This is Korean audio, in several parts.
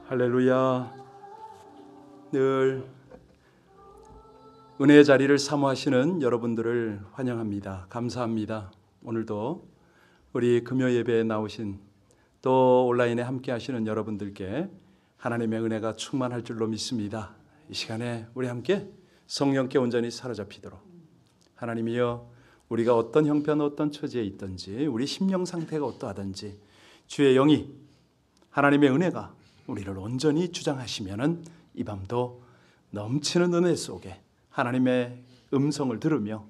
할렐루야. 늘 은혜의 자리를 사모하시는 여러분들을 환영합니다. 감사합니다. 오늘도 우리 금요 예배에 나오신 또 온라인에 함께 하시는 여러분들께 하나님의 은혜가 충만할 줄로 믿습니다. 이 시간에 우리 함께 성령께 온전히 사로잡히도록 하나님이여, 우리가 어떤 형편 어떤 처지에 있든지 우리 심령 상태가 어떠하든지 주의 영이 하나님의 은혜가 우리를 온전히 주장하시면은 이 밤도 넘치는 은혜 속에 하나님의 음성을 들으며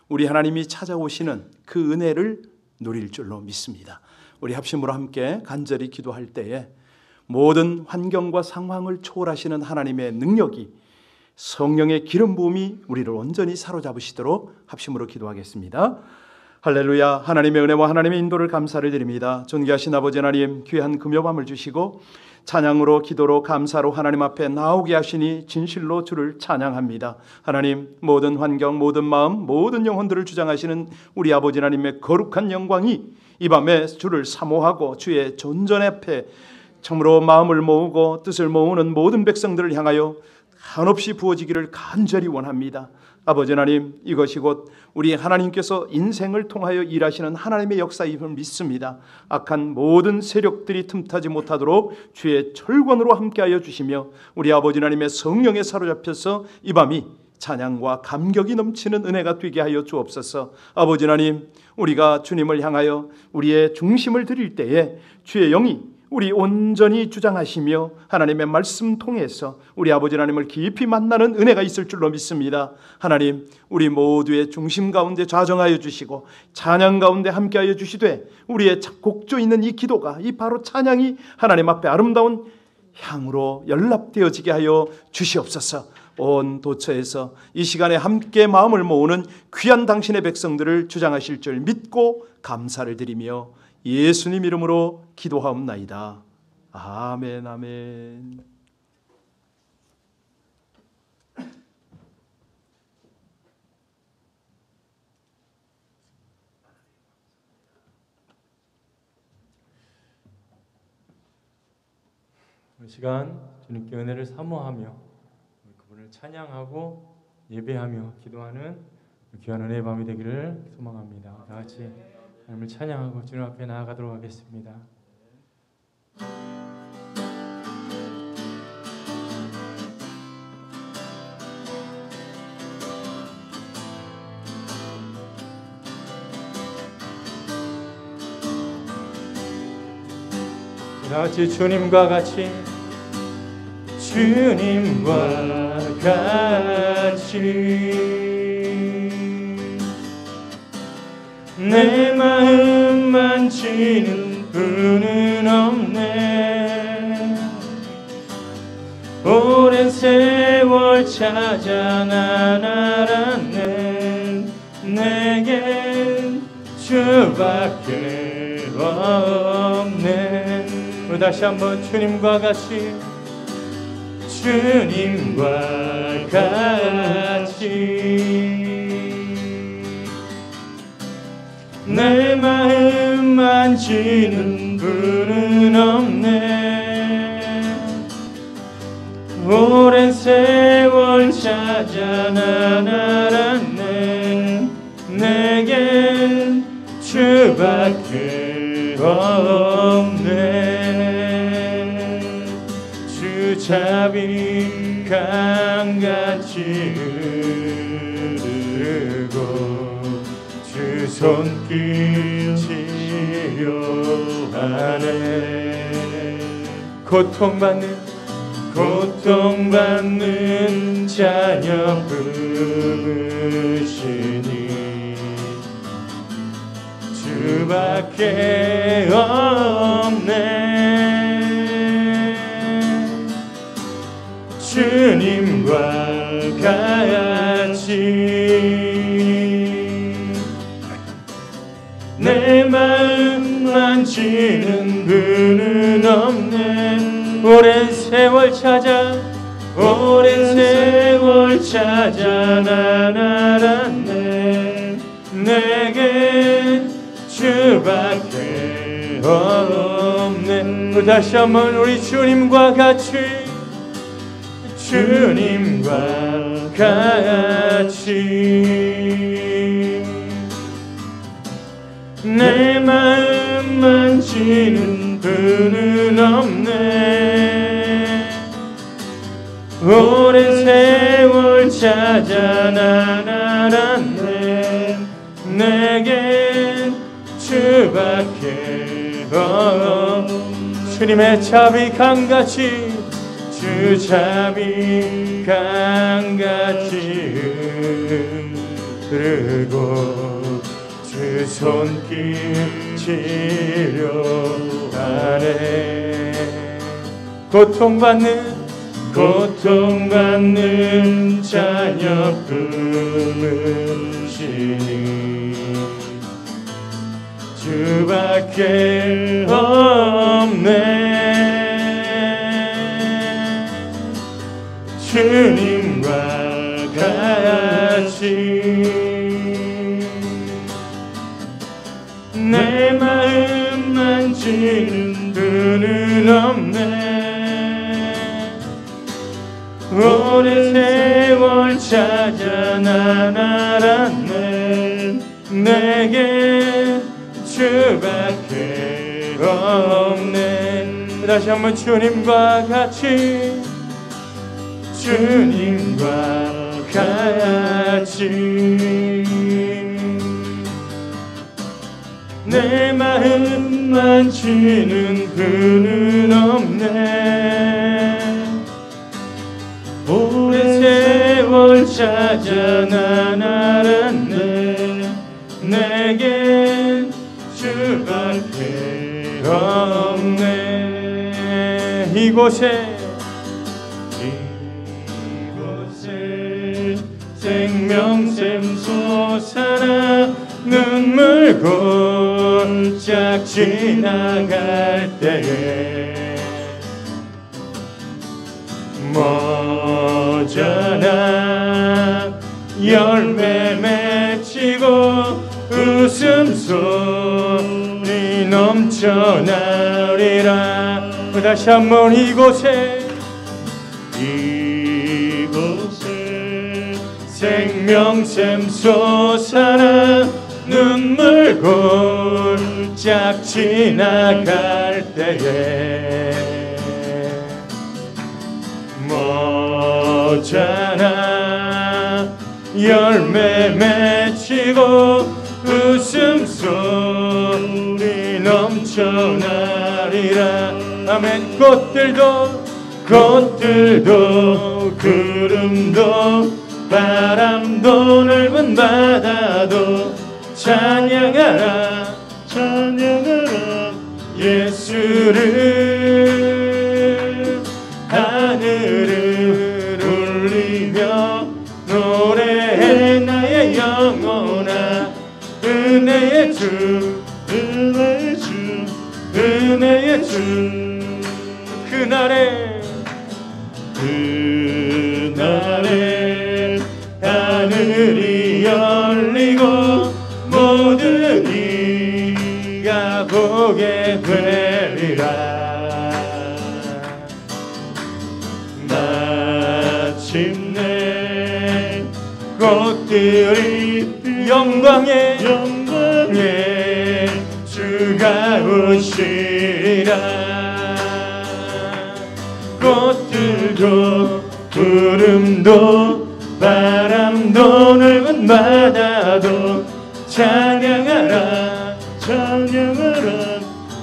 우리 하나님이 찾아오시는 그 은혜를 누릴 줄로 믿습니다. 우리 합심으로 함께 간절히 기도할 때에 모든 환경과 상황을 초월하시는 하나님의 능력이, 성령의 기름 부음이 우리를 온전히 사로잡으시도록 합심으로 기도하겠습니다. 할렐루야. 하나님의 은혜와 하나님의 인도를 감사를 드립니다. 존귀하신 아버지 하나님, 귀한 금요밤을 주시고 찬양으로 기도로 감사로 하나님 앞에 나오게 하시니 진실로 주를 찬양합니다. 하나님, 모든 환경 모든 마음 모든 영혼들을 주장하시는 우리 아버지 하나님의 거룩한 영광이 이 밤에 주를 사모하고 주의 존전 앞에 참으로 마음을 모으고 뜻을 모으는 모든 백성들을 향하여 한없이 부어지기를 간절히 원합니다. 아버지 하나님, 이것이 곧 우리 하나님께서 인생을 통하여 일하시는 하나님의 역사임을 믿습니다. 악한 모든 세력들이 틈타지 못하도록 주의 철권으로 함께하여 주시며 우리 아버지 하나님의 성령에 사로잡혀서 이 밤이 찬양과 감격이 넘치는 은혜가 되게 하여 주옵소서. 아버지 하나님, 우리가 주님을 향하여 우리의 중심을 드릴 때에 주의 영이 우리 온전히 주장하시며 하나님의 말씀 통해서 우리 아버지 하나님을 깊이 만나는 은혜가 있을 줄로 믿습니다. 하나님, 우리 모두의 중심 가운데 좌정하여 주시고 찬양 가운데 함께하여 주시되 우리의 곡조 있는 이 기도가, 이 바로 찬양이 하나님 앞에 아름다운 향으로 연락되어지게 하여 주시옵소서. 온 도처에서 이 시간에 함께 마음을 모으는 귀한 당신의 백성들을 주장하실 줄 믿고 감사를 드리며 예수님 이름으로 기도하옵나이다. 아멘, 아멘. 이 시간 주님께 은혜를 사모하며 그분을 찬양하고 예배하며 기도하는 귀한 은혜의 밤이 되기를 소망합니다. 다 같이 하나님을 찬양하고 주님 앞에 나아가도록 하겠습니다. 다 같이 주님과 같이 내 마음 만지는 분은 없네. 오랜 세월 찾아 난 알았네. 내겐 주밖에 없네. 우리 다시 한번 주님과 같이 내 마음 만지는 분은 없네. 오랜 세월 찾아 난 알았네. 내겐 주밖에 없네. 주 자비 강같이 흐르고 주 손길 치료하네. 고통받는 자녀 부르시니 주밖에 없네. 주님과 같이 내 마음 만지는 분은 없네. 오랜 세월 찾아 난 알았네. 내게 주밖에 없네. 없네. 다시 한번 우리 주님과 같이, 주님과 같이 내 마음 만지는 분은 없네. 오랜 세월 찾아 난 알았네. 내겐 주밖에 주님의 자비 강같이, 주 자비 강같이 흐르고 주 손길 치료하네. 고통받는 자녀 품으시니 주밖에 없네. 주님과 같이 내 마음 만지는 분은 없네. 오랜 세월 찾아 난 알았네. 내게 주밖에 없네. 다시 한번 주님과 같이, 주님과 같이 내 마음 만지는 그는 없네. 오랜 세월 찾아 난 알았네. 내겐 주밖에 없네. 이곳에 생명샘 솟아나 눈물 골짝 지나갈 때에 모자나 열매 맺히고 웃음소리 넘쳐나리라. 다시 한번 이곳에 생명샘 솟아나 눈물 골짝 지나갈 때에 모자나 열매 맺히고 웃음소리 넘쳐나리라. 아멘. 꽃들도 구름도 바람도 넓은 바다도 찬양하라 예수를. 하늘을 울리며 노래해 나의 영혼아. 은혜의 주 그날에 하늘이 열리고 모든 이가 보게 되리라. 마침내 꽃들이 영광에 주가 오시리라. 꽃들도 구름도 바람도 넓은 바다도 찬양하라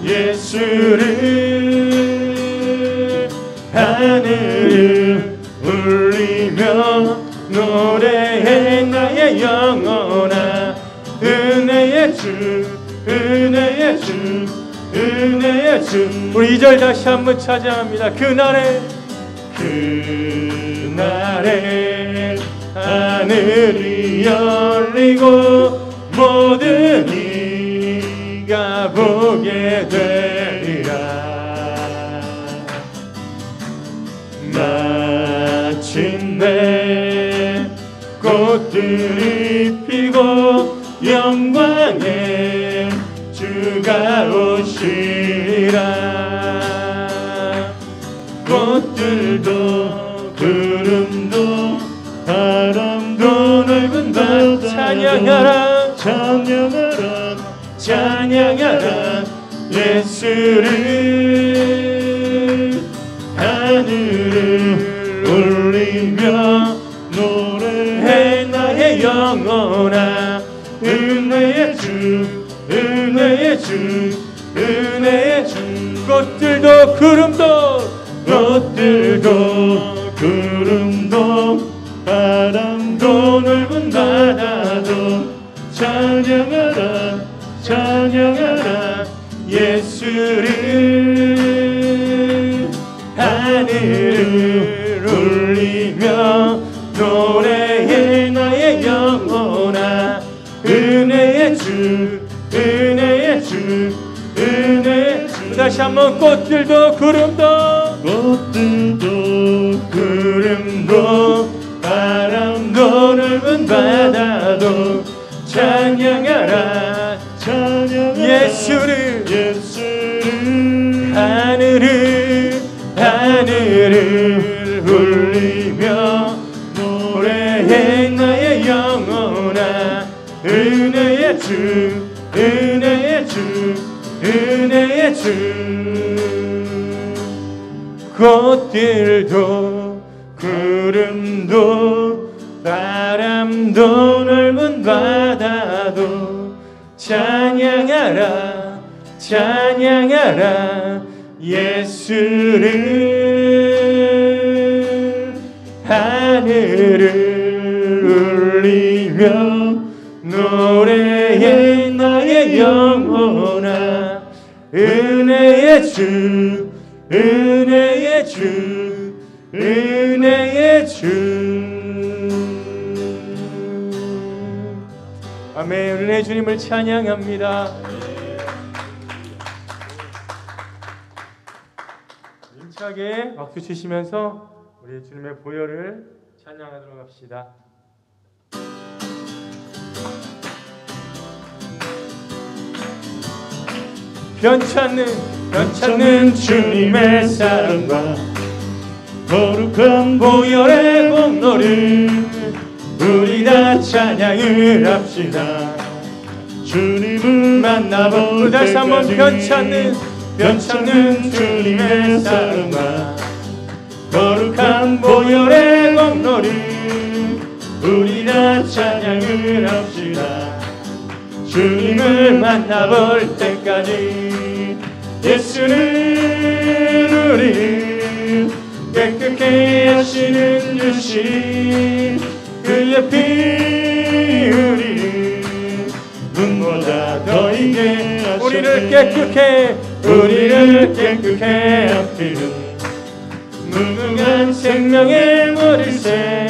예수를. 하늘을 울리며 노래해 나의 영혼아. 은혜의 주 우리 2절 다시 한번 찬양합니다. 그날에 하늘이 열리고 모든 이가 보게 되리라. 마침내 꽃들이 피고 영광의 주가 오시리라. 꽃들도 구름도 바람도 넓은 바다 찬양하라 찬양하라 찬양하라 예수를 하늘을 울리며 노래해 나의 영혼아 은혜의 주 은혜의 주 은혜의 주 꽃들도 구름도 바람도 넓은 바다도 찬양하라 찬양하라 예수를 하늘을 울리며 노래해 나의 영혼아 은혜의 주 은혜의 주 은혜의 주 다시 한번 꽃들도 구름도 바람도 넓은 바다도 찬양하라 찬양하라 예수를 하늘을 울리며 노래해 나의 영혼아 은혜의 주 은혜의 주 은혜의 주 꽃들도 구름도 바람도 넓은 바다도 찬양하라 찬양하라 예수를 하늘을 울리며 노래해 나의 영혼아 은혜의 주 은혜의 주 은혜의 주 아멘. 은혜의 주님을 찬양합니다. 힘차게 박수 치시면서 우리 주님의 보혈을 찬양하도록 합시다. 변찮는 주님의 사랑과 거룩한 보혈의 공로를 우리 다 찬양을 합시다. 주님을 만나볼 다시 한번 변찮는 주님의 사랑과 거룩한 보혈의 공로를 우리 다 찬양을 합시다. 주님을 만나볼 때까지 예수는 우리를 깨끗게 하시는 주신 그의 피 우리를 눈보다 더 익게 하셨네. 우리를 깨끗게 하시는 무궁한 생명의 머리새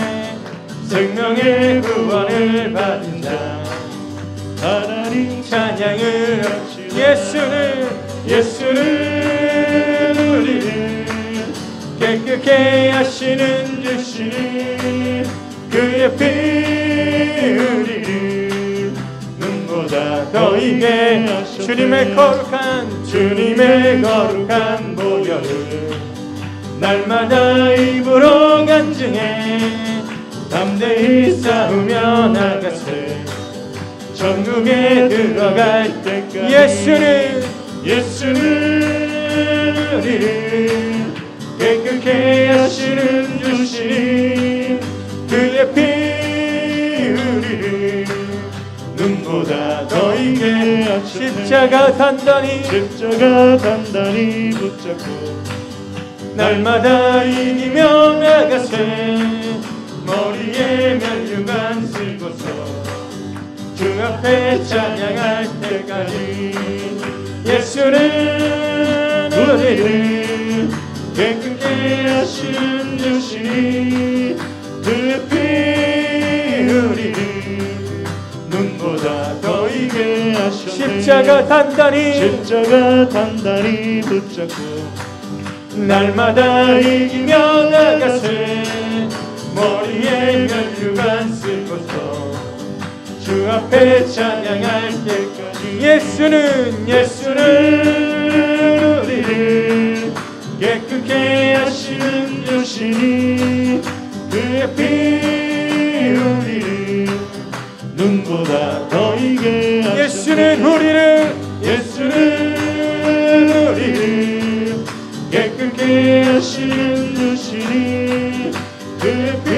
생명의 구원을 받은 자 하나님 찬양을 합시다. 예수는 우리를 깨끗게 하시는 주신 그의 피 우리를 눈보다 더 익게 하셨네. 주님의 거룩한 보혈을 날마다 입으로 간증해 담대히 싸우며 나가세. 천국에 들어갈 때까지 예수는 우리를 깨끗게 하시는 주신 그의 피 우리를 눈보다 더 익게 하셨네. 십자가 단단히 붙잡고 날마다 이기며 나가세. 머리에 면류관 쓰고서 주 앞에 찬양할 때까지 예수는 우리를 깨끗게 하시는 주신 그의 피 우리를 눈보다 더 익게 하셨네. 십자가 단단히 붙잡고 날마다 이기며 나가세. 머리에 면류관 쓰고서 주 앞에 찬양할 때까지 예수는 우리를 깨끗게 하시는 주시니 그의 피 우리를 눈보다 더 이게 하셨네. 예수는 우리를 깨끗게 하시는 주시니 그의 피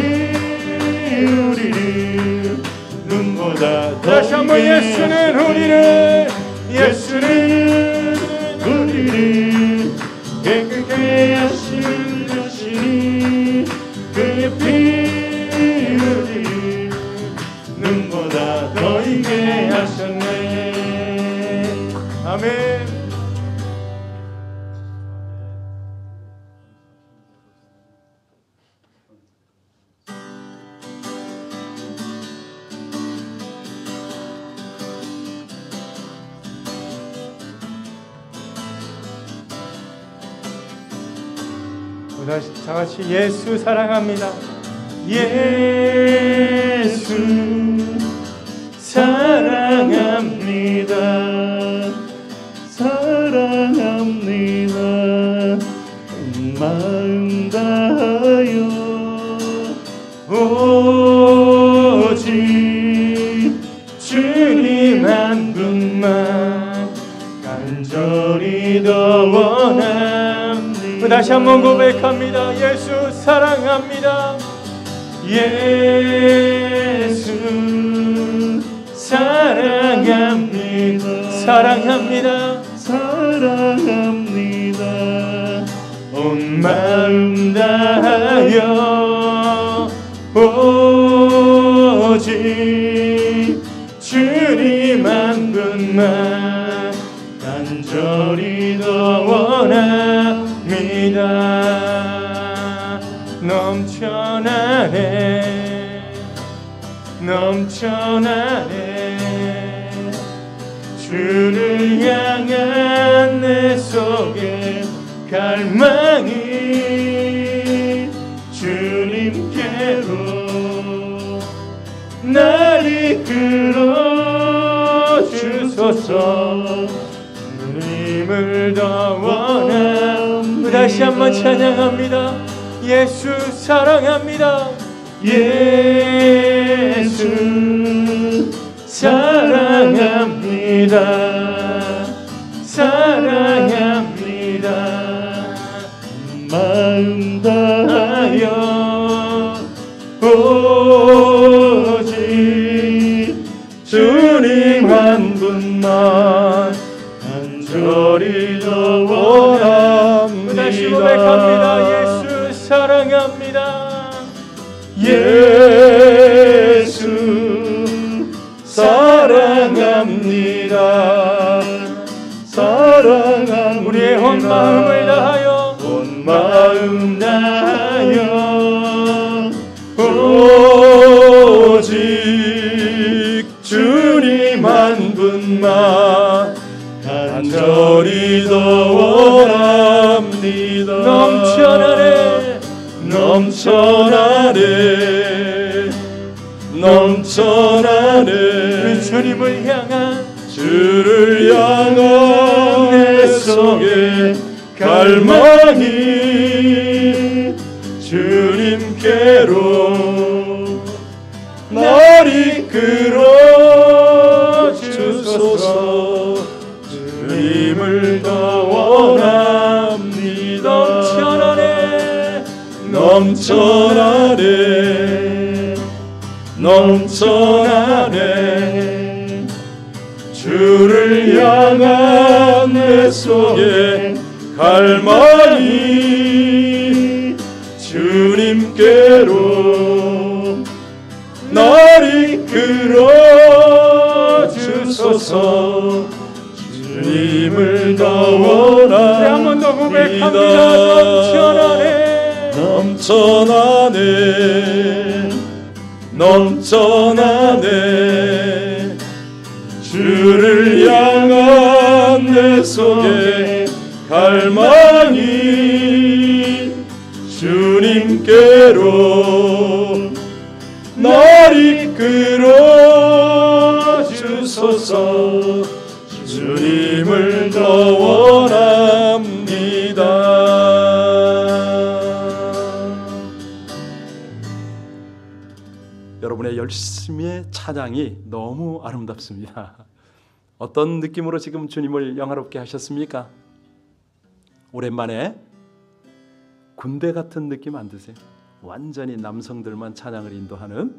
우리를 눈보다 더 다시 한번 예수는 우리를 깨끗게 하시는 주시니 그의 피 우리를 눈보다 더 이게 하셨네. 아멘. 다시 다 같이 예수 사랑합니다. 예수 사랑합니다. 사랑합니다. 마음 다하여 오직 주님 한 분만 간절히 더 원합니다. 다시 한번 고백합니다. 예수 사랑합니다. 예수 사랑합니다. 사랑합니다. 사랑합니다. 온 마음 다하여 오직 주님 한 분만 간절히 더 원합니다. 넘쳐나네 주를 향한 내 속에 갈망이 주님께로 날 이끌어 주소서. 주님을 더 원합니다. 다시 한번 찬양합니다. 예수 사랑합니다. 예수 사랑합니다. 사랑합니다. 마음 다하여 오직 주님 한 분만 간절히 더 원합니다. 다시 고백합니다. 예수 사랑합니다. 예수 사랑합니다. 사랑합니다. 우리의 온 마음을 다하여 온 마음 다하여 오직 주님 한 분만 간절히 더 원합니다. 넘쳐나네 우리 주님을 향한 주를 향한 내 속에 갈망이 주님께로 날 이끌어 주소서. 주님을 더 원합니다. 넘쳐나네 주를 향한 내 속에 갈망이 주님께로 날 이끌어 주소서. 주님을 더 원합니다. 한 번 더 고백합니다. 넘쳐나네 주를 향한 내 속에 갈망이 주님께로 날 이끌어 주소서. 주님을 더 원합니다. 여러분의 열심의 찬양이 너무 아름답습니다. 어떤 느낌으로 지금 주님을 영화롭게 하셨습니까? 오랜만에 군대 같은 느낌 안 드세요? 완전히 남성들만 찬양을 인도하는,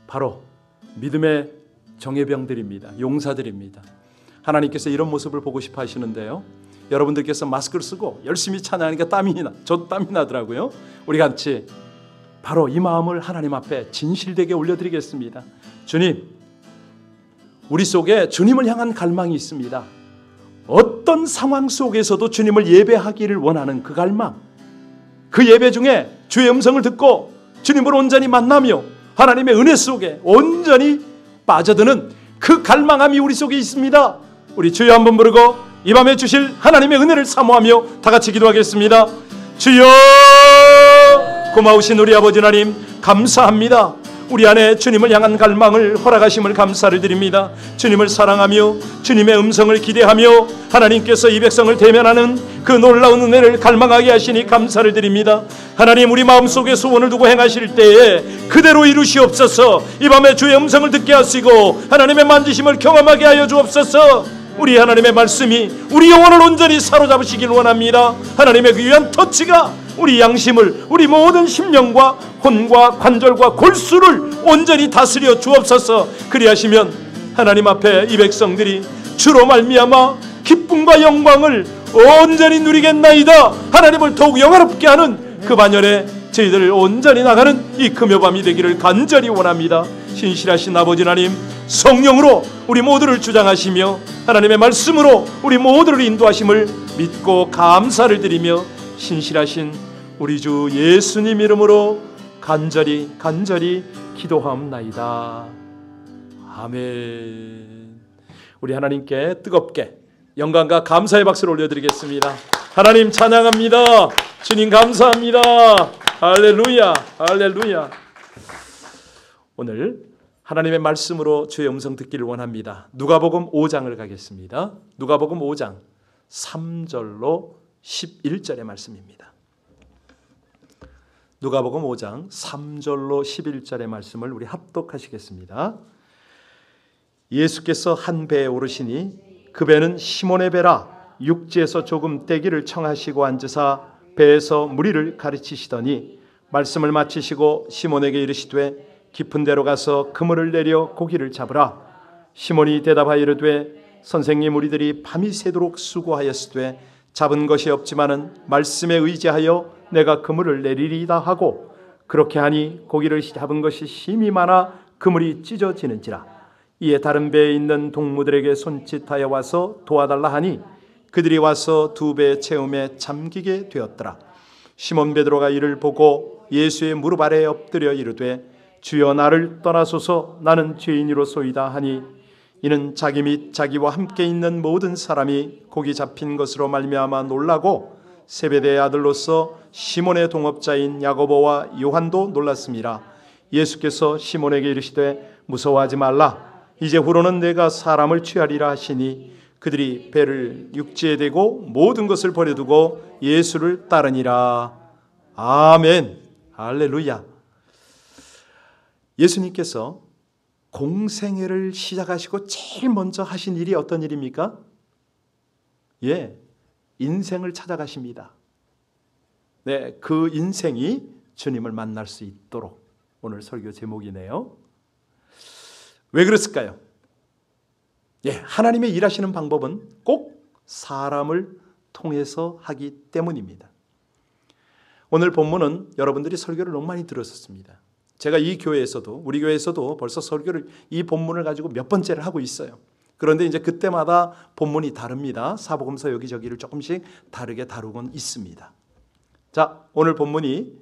바로 믿음의 정예병들입니다. 용사들입니다. 하나님께서 이런 모습을 보고 싶어 하시는데요, 여러분들께서 마스크를 쓰고 열심히 찬양하니까 저도 땀이 나더라고요. 우리 같이 바로 이 마음을 하나님 앞에 진실되게 올려드리겠습니다. 주님, 우리 속에 주님을 향한 갈망이 있습니다. 어떤 상황 속에서도 주님을 예배하기를 원하는 그 갈망, 그 예배 중에 주의 음성을 듣고 주님을 온전히 만나며 하나님의 은혜 속에 온전히 빠져드는 그 갈망함이 우리 속에 있습니다. 우리 주여 한번 부르고 이 밤에 주실 하나님의 은혜를 사모하며 다 같이 기도하겠습니다. 주여, 고마우신 우리 아버지 하나님, 감사합니다. 우리 안에 주님을 향한 갈망을 허락하심을 감사를 드립니다. 주님을 사랑하며 주님의 음성을 기대하며 하나님께서 이 백성을 대면하는 그 놀라운 은혜를 갈망하게 하시니 감사를 드립니다. 하나님, 우리 마음속에 소원을 두고 행하실 때에 그대로 이루시옵소서. 이 밤에 주의 음성을 듣게 하시고 하나님의 만지심을 경험하게 하여 주옵소서. 우리 하나님의 말씀이 우리 영혼을 온전히 사로잡으시길 원합니다. 하나님의 그 귀한 터치가 우리 양심을, 우리 모든 심령과 혼과 관절과 골수를 온전히 다스려 주옵소서. 그리하시면 하나님 앞에 이 백성들이 주로 말미암아 기쁨과 영광을 온전히 누리겠나이다. 하나님을 더욱 영화롭게 하는 그 반열에 저희들 온전히 나가는 이 금요밤이 되기를 간절히 원합니다. 신실하신 아버지 하나님, 성령으로 우리 모두를 주장하시며 하나님의 말씀으로 우리 모두를 인도하심을 믿고 감사를 드리며 신실하신 우리 주 예수님 이름으로 간절히 기도하옵나이다. 아멘. 우리 하나님께 뜨겁게 영광과 감사의 박수를 올려드리겠습니다. 하나님 찬양합니다. 주님 감사합니다. 할렐루야, 할렐루야. 오늘 하나님의 말씀으로 주의 음성 듣기를 원합니다. 누가복음 5장을 가겠습니다. 누가복음 5장 3절로 11절의 말씀입니다. 누가복음 5장 3절로 11절의 말씀을 우리 합독하시겠습니다. 예수께서 한 배에 오르시니 그 배는 시몬의 배라. 육지에서 조금 떼기를 청하시고 앉으사 배에서 무리를 가르치시더니 말씀을 마치시고 시몬에게 이르시되 깊은 데로 가서 그물을 내려 고기를 잡으라. 시몬이 대답하여 이르되 선생님, 우리들이 밤이 새도록 수고하였으되 잡은 것이 없지만은 말씀에 의지하여 내가 그물을 내리리다 하고, 그렇게 하니 고기를 잡은 것이 심히 많아 그물이 찢어지는지라. 이에 다른 배에 있는 동무들에게 손짓하여 와서 도와달라 하니 그들이 와서 두 배의 채움에 잠기게 되었더라. 시몬 베드로가 이를 보고 예수의 무릎 아래에 엎드려 이르되 주여, 나를 떠나소서, 나는 죄인이로소이다 하니 이는 자기 및 자기와 함께 있는 모든 사람이 고기 잡힌 것으로 말미암아 놀라고 세베대의 아들로서 시몬의 동업자인 야고보와 요한도 놀랐습니다. 예수께서 시몬에게 이르시되 무서워하지 말라. 이제 후로는 내가 사람을 취하리라 하시니 그들이 배를 육지에 대고 모든 것을 버려두고 예수를 따르니라. 아멘. 할렐루야. 예수님께서 공생애를 시작하시고 제일 먼저 하신 일이 어떤 일입니까? 인생을 찾아가십니다. 네, 그 인생이 주님을 만날 수 있도록 오늘 설교 제목이네요. 왜 그랬을까요? 하나님의 일하시는 방법은 꼭 사람을 통해서 하기 때문입니다. 오늘 본문은 여러분들이 설교를 너무 많이 들었습니다. 제가 이 교회에서도, 우리 교회에서도 벌써 설교를, 이 본문을 가지고 몇 번째를 하고 있어요. 그런데 이제 그때마다 본문이 다릅니다. 사복음서 여기저기를 조금씩 다르게 다루곤 있습니다. 자, 오늘 본문이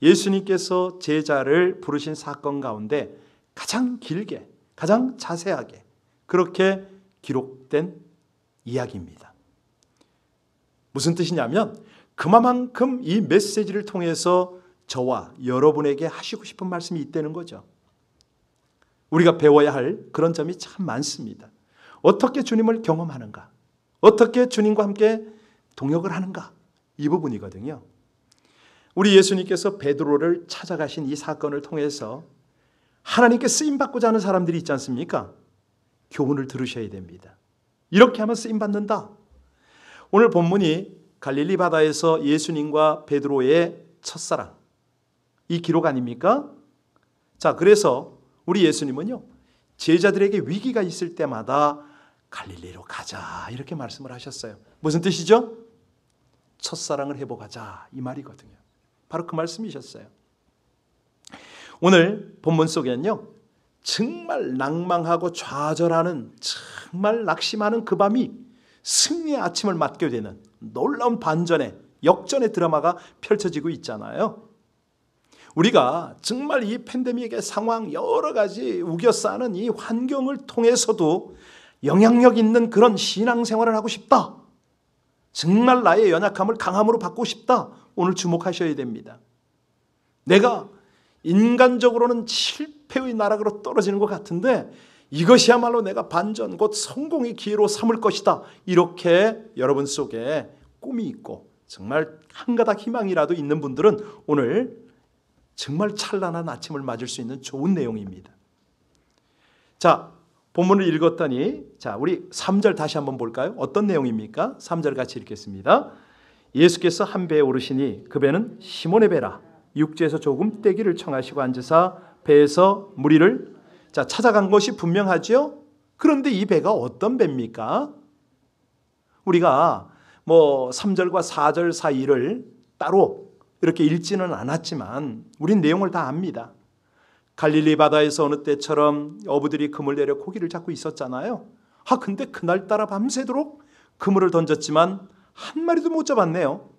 예수님께서 제자를 부르신 사건 가운데 가장 길게, 가장 자세하게 그렇게 기록된 이야기입니다. 무슨 뜻이냐면 그만큼 이 메시지를 통해서 저와 여러분에게 하시고 싶은 말씀이 있다는 거죠. 우리가 배워야 할 그런 점이 참 많습니다. 어떻게 주님을 경험하는가? 어떻게 주님과 함께 동역을 하는가? 이 부분이거든요. 우리 예수님께서 베드로를 찾아가신 이 사건을 통해서 하나님께 쓰임받고자 하는 사람들이 있지 않습니까? 교훈을 들으셔야 됩니다. 이렇게 하면 쓰임받는다. 오늘 본문이 갈릴리 바다에서 예수님과 베드로의 첫사랑, 이 기록 아닙니까? 자, 그래서 우리 예수님은요, 제자들에게 위기가 있을 때마다 갈릴리로 가자 이렇게 말씀을 하셨어요. 무슨 뜻이죠? 첫사랑을 회복하자 이 말이거든요. 바로 그 말씀이셨어요. 오늘 본문 속에는요, 정말 낭망하고 좌절하는, 정말 낙심하는 그 밤이 승리의 아침을 맞게 되는 놀라운 반전의 역전의 드라마가 펼쳐지고 있잖아요. 우리가 정말 이 팬데믹의 상황, 여러 가지 우겨싸는 이 환경을 통해서도 영향력 있는 그런 신앙생활을 하고 싶다, 정말 나의 연약함을 강함으로 바꾸고 싶다, 오늘 주목하셔야 됩니다. 내가 인간적으로는 실패의 나락으로 떨어지는 것 같은데 이것이야말로 내가 반전, 곧 성공의 기회로 삼을 것이다, 이렇게 여러분 속에 꿈이 있고 정말 한 가닥 희망이라도 있는 분들은 오늘 정말 찬란한 아침을 맞을 수 있는 좋은 내용입니다. 자, 본문을 읽었더니 자, 우리 3절 다시 한번 볼까요? 어떤 내용입니까? 3절 같이 읽겠습니다. 예수께서 한 배에 오르시니 그 배는 시몬의 배라. 육지에서 조금 떼기를 청하시고 앉으사 배에서 무리를 찾아간 것이 분명하죠. 그런데 이 배가 어떤 배입니까? 우리가 3절과 4절 사이를 따로 이렇게 읽지는 않았지만 우린 내용을 다 압니다. 갈릴리 바다에서 어느 때처럼 어부들이 그물 내려 고기를 잡고 있었잖아요. 근데 그날따라 밤새도록 그물을 던졌지만 한 마리도 못 잡았네요.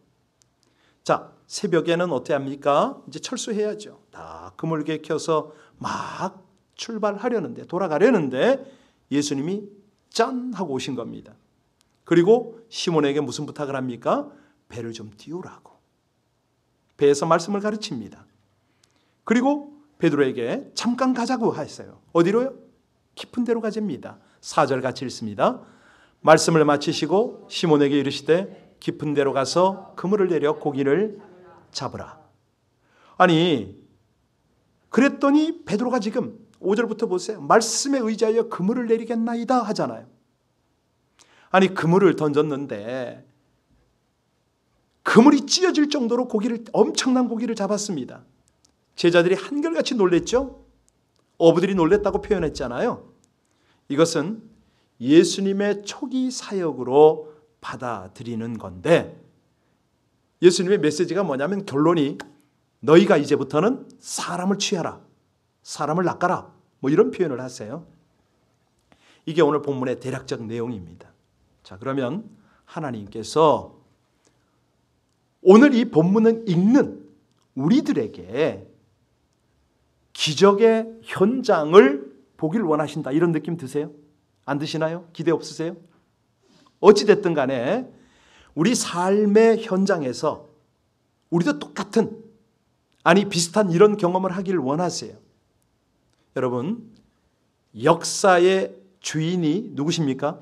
자, 새벽에는 어떻게 합니까? 이제 철수해야죠. 다 그물개 켜서 막 출발하려는데, 돌아가려는데 예수님이 짠 하고 오신 겁니다. 그리고 시몬에게 무슨 부탁을 합니까? 배를 좀 띄우라고. 배에서 말씀을 가르칩니다. 그리고 베드로에게 잠깐 가자고 했어요. 어디로요? 깊은 데로 가자입니다. 4절 같이 읽습니다. 말씀을 마치시고 시몬에게 이르시되 깊은 데로 가서 그물을 내려 고기를 잡으라. 아니, 그랬더니 베드로가 지금 5절부터 보세요. 말씀에 의지하여 그물을 내리겠나이다 하잖아요. 아니, 그물을 던졌는데 그물이 찢어질 정도로 엄청난 고기를 잡았습니다. 제자들이 한결같이 놀랬죠. 어부들이 놀랬다고 표현했잖아요. 이것은 예수님의 초기 사역으로 받아들이는 건데, 예수님의 메시지가 뭐냐면 결론이 너희가 이제부터는 사람을 취하라, 사람을 낚아라, 이런 표현을 하세요. 이게 오늘 본문의 대략적 내용입니다. 자, 그러면 하나님께서 오늘 이 본문을 읽는 우리들에게 기적의 현장을 보기를 원하신다, 이런 느낌 드세요? 안 드시나요? 기대 없으세요? 어찌됐든 간에 우리 삶의 현장에서 우리도 똑같은, 아니 비슷한 이런 경험을 하기를 원하세요. 여러분, 역사의 주인이 누구십니까?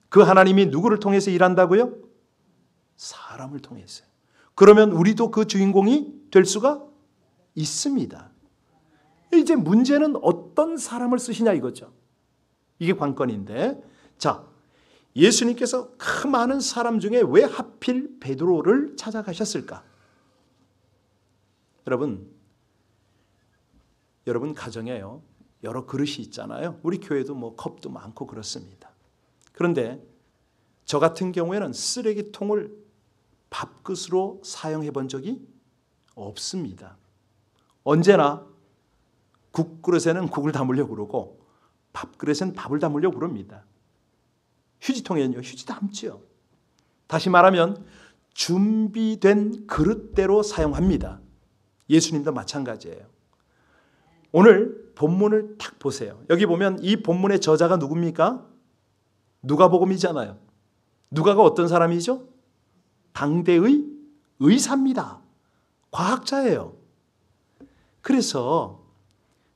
그 하나님이 누구를 통해서 일한다고요? 사람을 통해서요. 그러면 우리도 그 주인공이 될 수가 있습니다. 이제 문제는 어떤 사람을 쓰시냐 이거죠. 이게 관건인데, 자, 예수님께서 그 많은 사람 중에 왜 하필 베드로를 찾아가셨을까? 여러분 가정에요, 여러 그릇이 있잖아요. 우리 교회도 컵도 많고 그렇습니다. 그런데 저 같은 경우에는 쓰레기통을 밥그릇으로 사용해 본 적이 없습니다. 언제나 국그릇에는 국을 담으려고 그러고 밥그릇에는 밥을 담으려고 그럽니다. 휴지통에는요, 휴지 담지요. 다시 말하면 준비된 그릇대로 사용합니다. 예수님도 마찬가지예요. 오늘 본문을 딱 보세요. 여기 보면 이 본문의 저자가 누굽니까? 누가복음이잖아요. 누가가 어떤 사람이죠? 당대의 의사입니다. 과학자예요. 그래서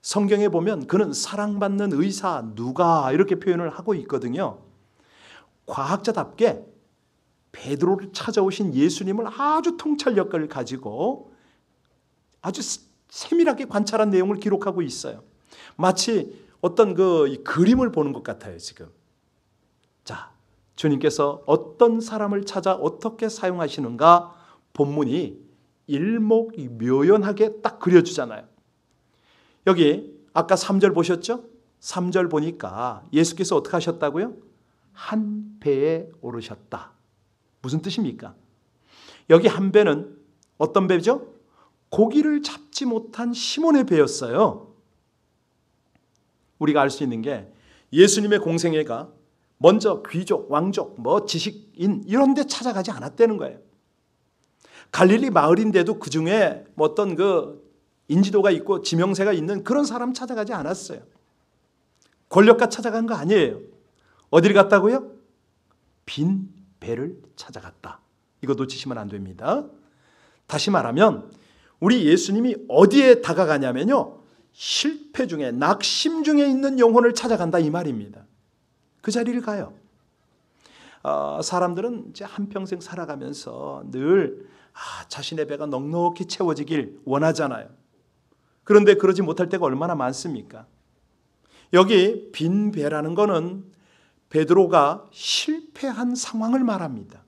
성경에 보면 그는 사랑받는 의사 누가 이렇게 표현을 하고 있거든요. 과학자답게 베드로를 찾아오신 예수님을 아주 통찰력을 가지고 아주 세밀하게 관찰한 내용을 기록하고 있어요. 마치 어떤 이 그림을 보는 것 같아요, 지금. 자, 주님께서 어떤 사람을 찾아 어떻게 사용하시는가 본문이 일목묘연하게 딱 그려주잖아요. 여기 아까 3절 보셨죠? 3절 보니까 예수께서 어떻게 하셨다고요? 한 배에 오르셨다. 무슨 뜻입니까? 여기 한 배는 어떤 배죠? 고기를 잡지 못한 시몬의 배였어요. 우리가 알 수 있는 게 예수님의 공생애가 먼저 귀족, 왕족, 지식인 이런 데 찾아가지 않았다는 거예요. 갈릴리 마을인데도 그중에 어떤 인지도가 있고 지명세가 있는 그런 사람 찾아가지 않았어요. 권력가 찾아간 거 아니에요. 어디를 갔다고요? 빈 배를 찾아갔다. 이거 놓치시면 안 됩니다. 다시 말하면 우리 예수님이 어디에 다가가냐면요, 실패 중에, 낙심 중에 있는 영혼을 찾아간다 이 말입니다. 그 자리를 가요. 사람들은 이제 한평생 살아가면서 늘 자신의 배가 넉넉히 채워지길 원하잖아요. 그런데 그러지 못할 때가 얼마나 많습니까? 여기 빈 배라는 거는 베드로가 실패한 상황을 말합니다.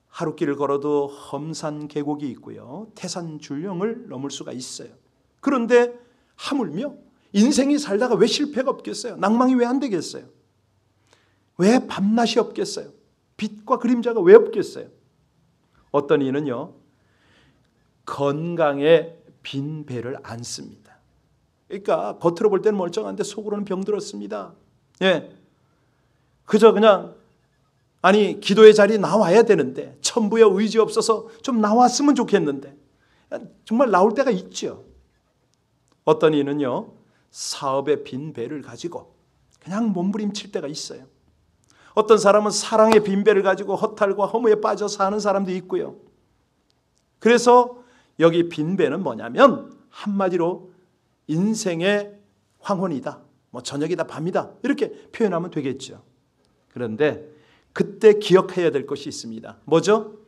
하루길을 걸어도 험산 계곡이 있고요, 태산 줄령을 넘을 수가 있어요. 그런데 하물며 인생이 살다가 왜 실패가 없겠어요? 낭망이 왜 안 되겠어요? 왜 밤낮이 없겠어요? 빛과 그림자가 왜 없겠어요? 어떤 이는요, 건강에 빈 배를 안 씁니다. 그러니까 겉으로 볼 때는 멀쩡한데 속으로는 병들었습니다. 그저 그냥 기도의 자리에 나와야 되는데, 천부의 의지 없어서 좀 나왔으면 좋겠는데 정말 나올 때가 있죠. 어떤 이는요, 사업의 빈 배를 가지고 그냥 몸부림칠 때가 있어요. 어떤 사람은 사랑의 빈 배를 가지고 허탈과 허무에 빠져 사는 사람도 있고요. 그래서 여기 빈 배는 뭐냐면 한마디로 인생의 황혼이다, 저녁이다, 밤이다, 이렇게 표현하면 되겠죠. 그런데 그때 기억해야 될 것이 있습니다. 뭐죠?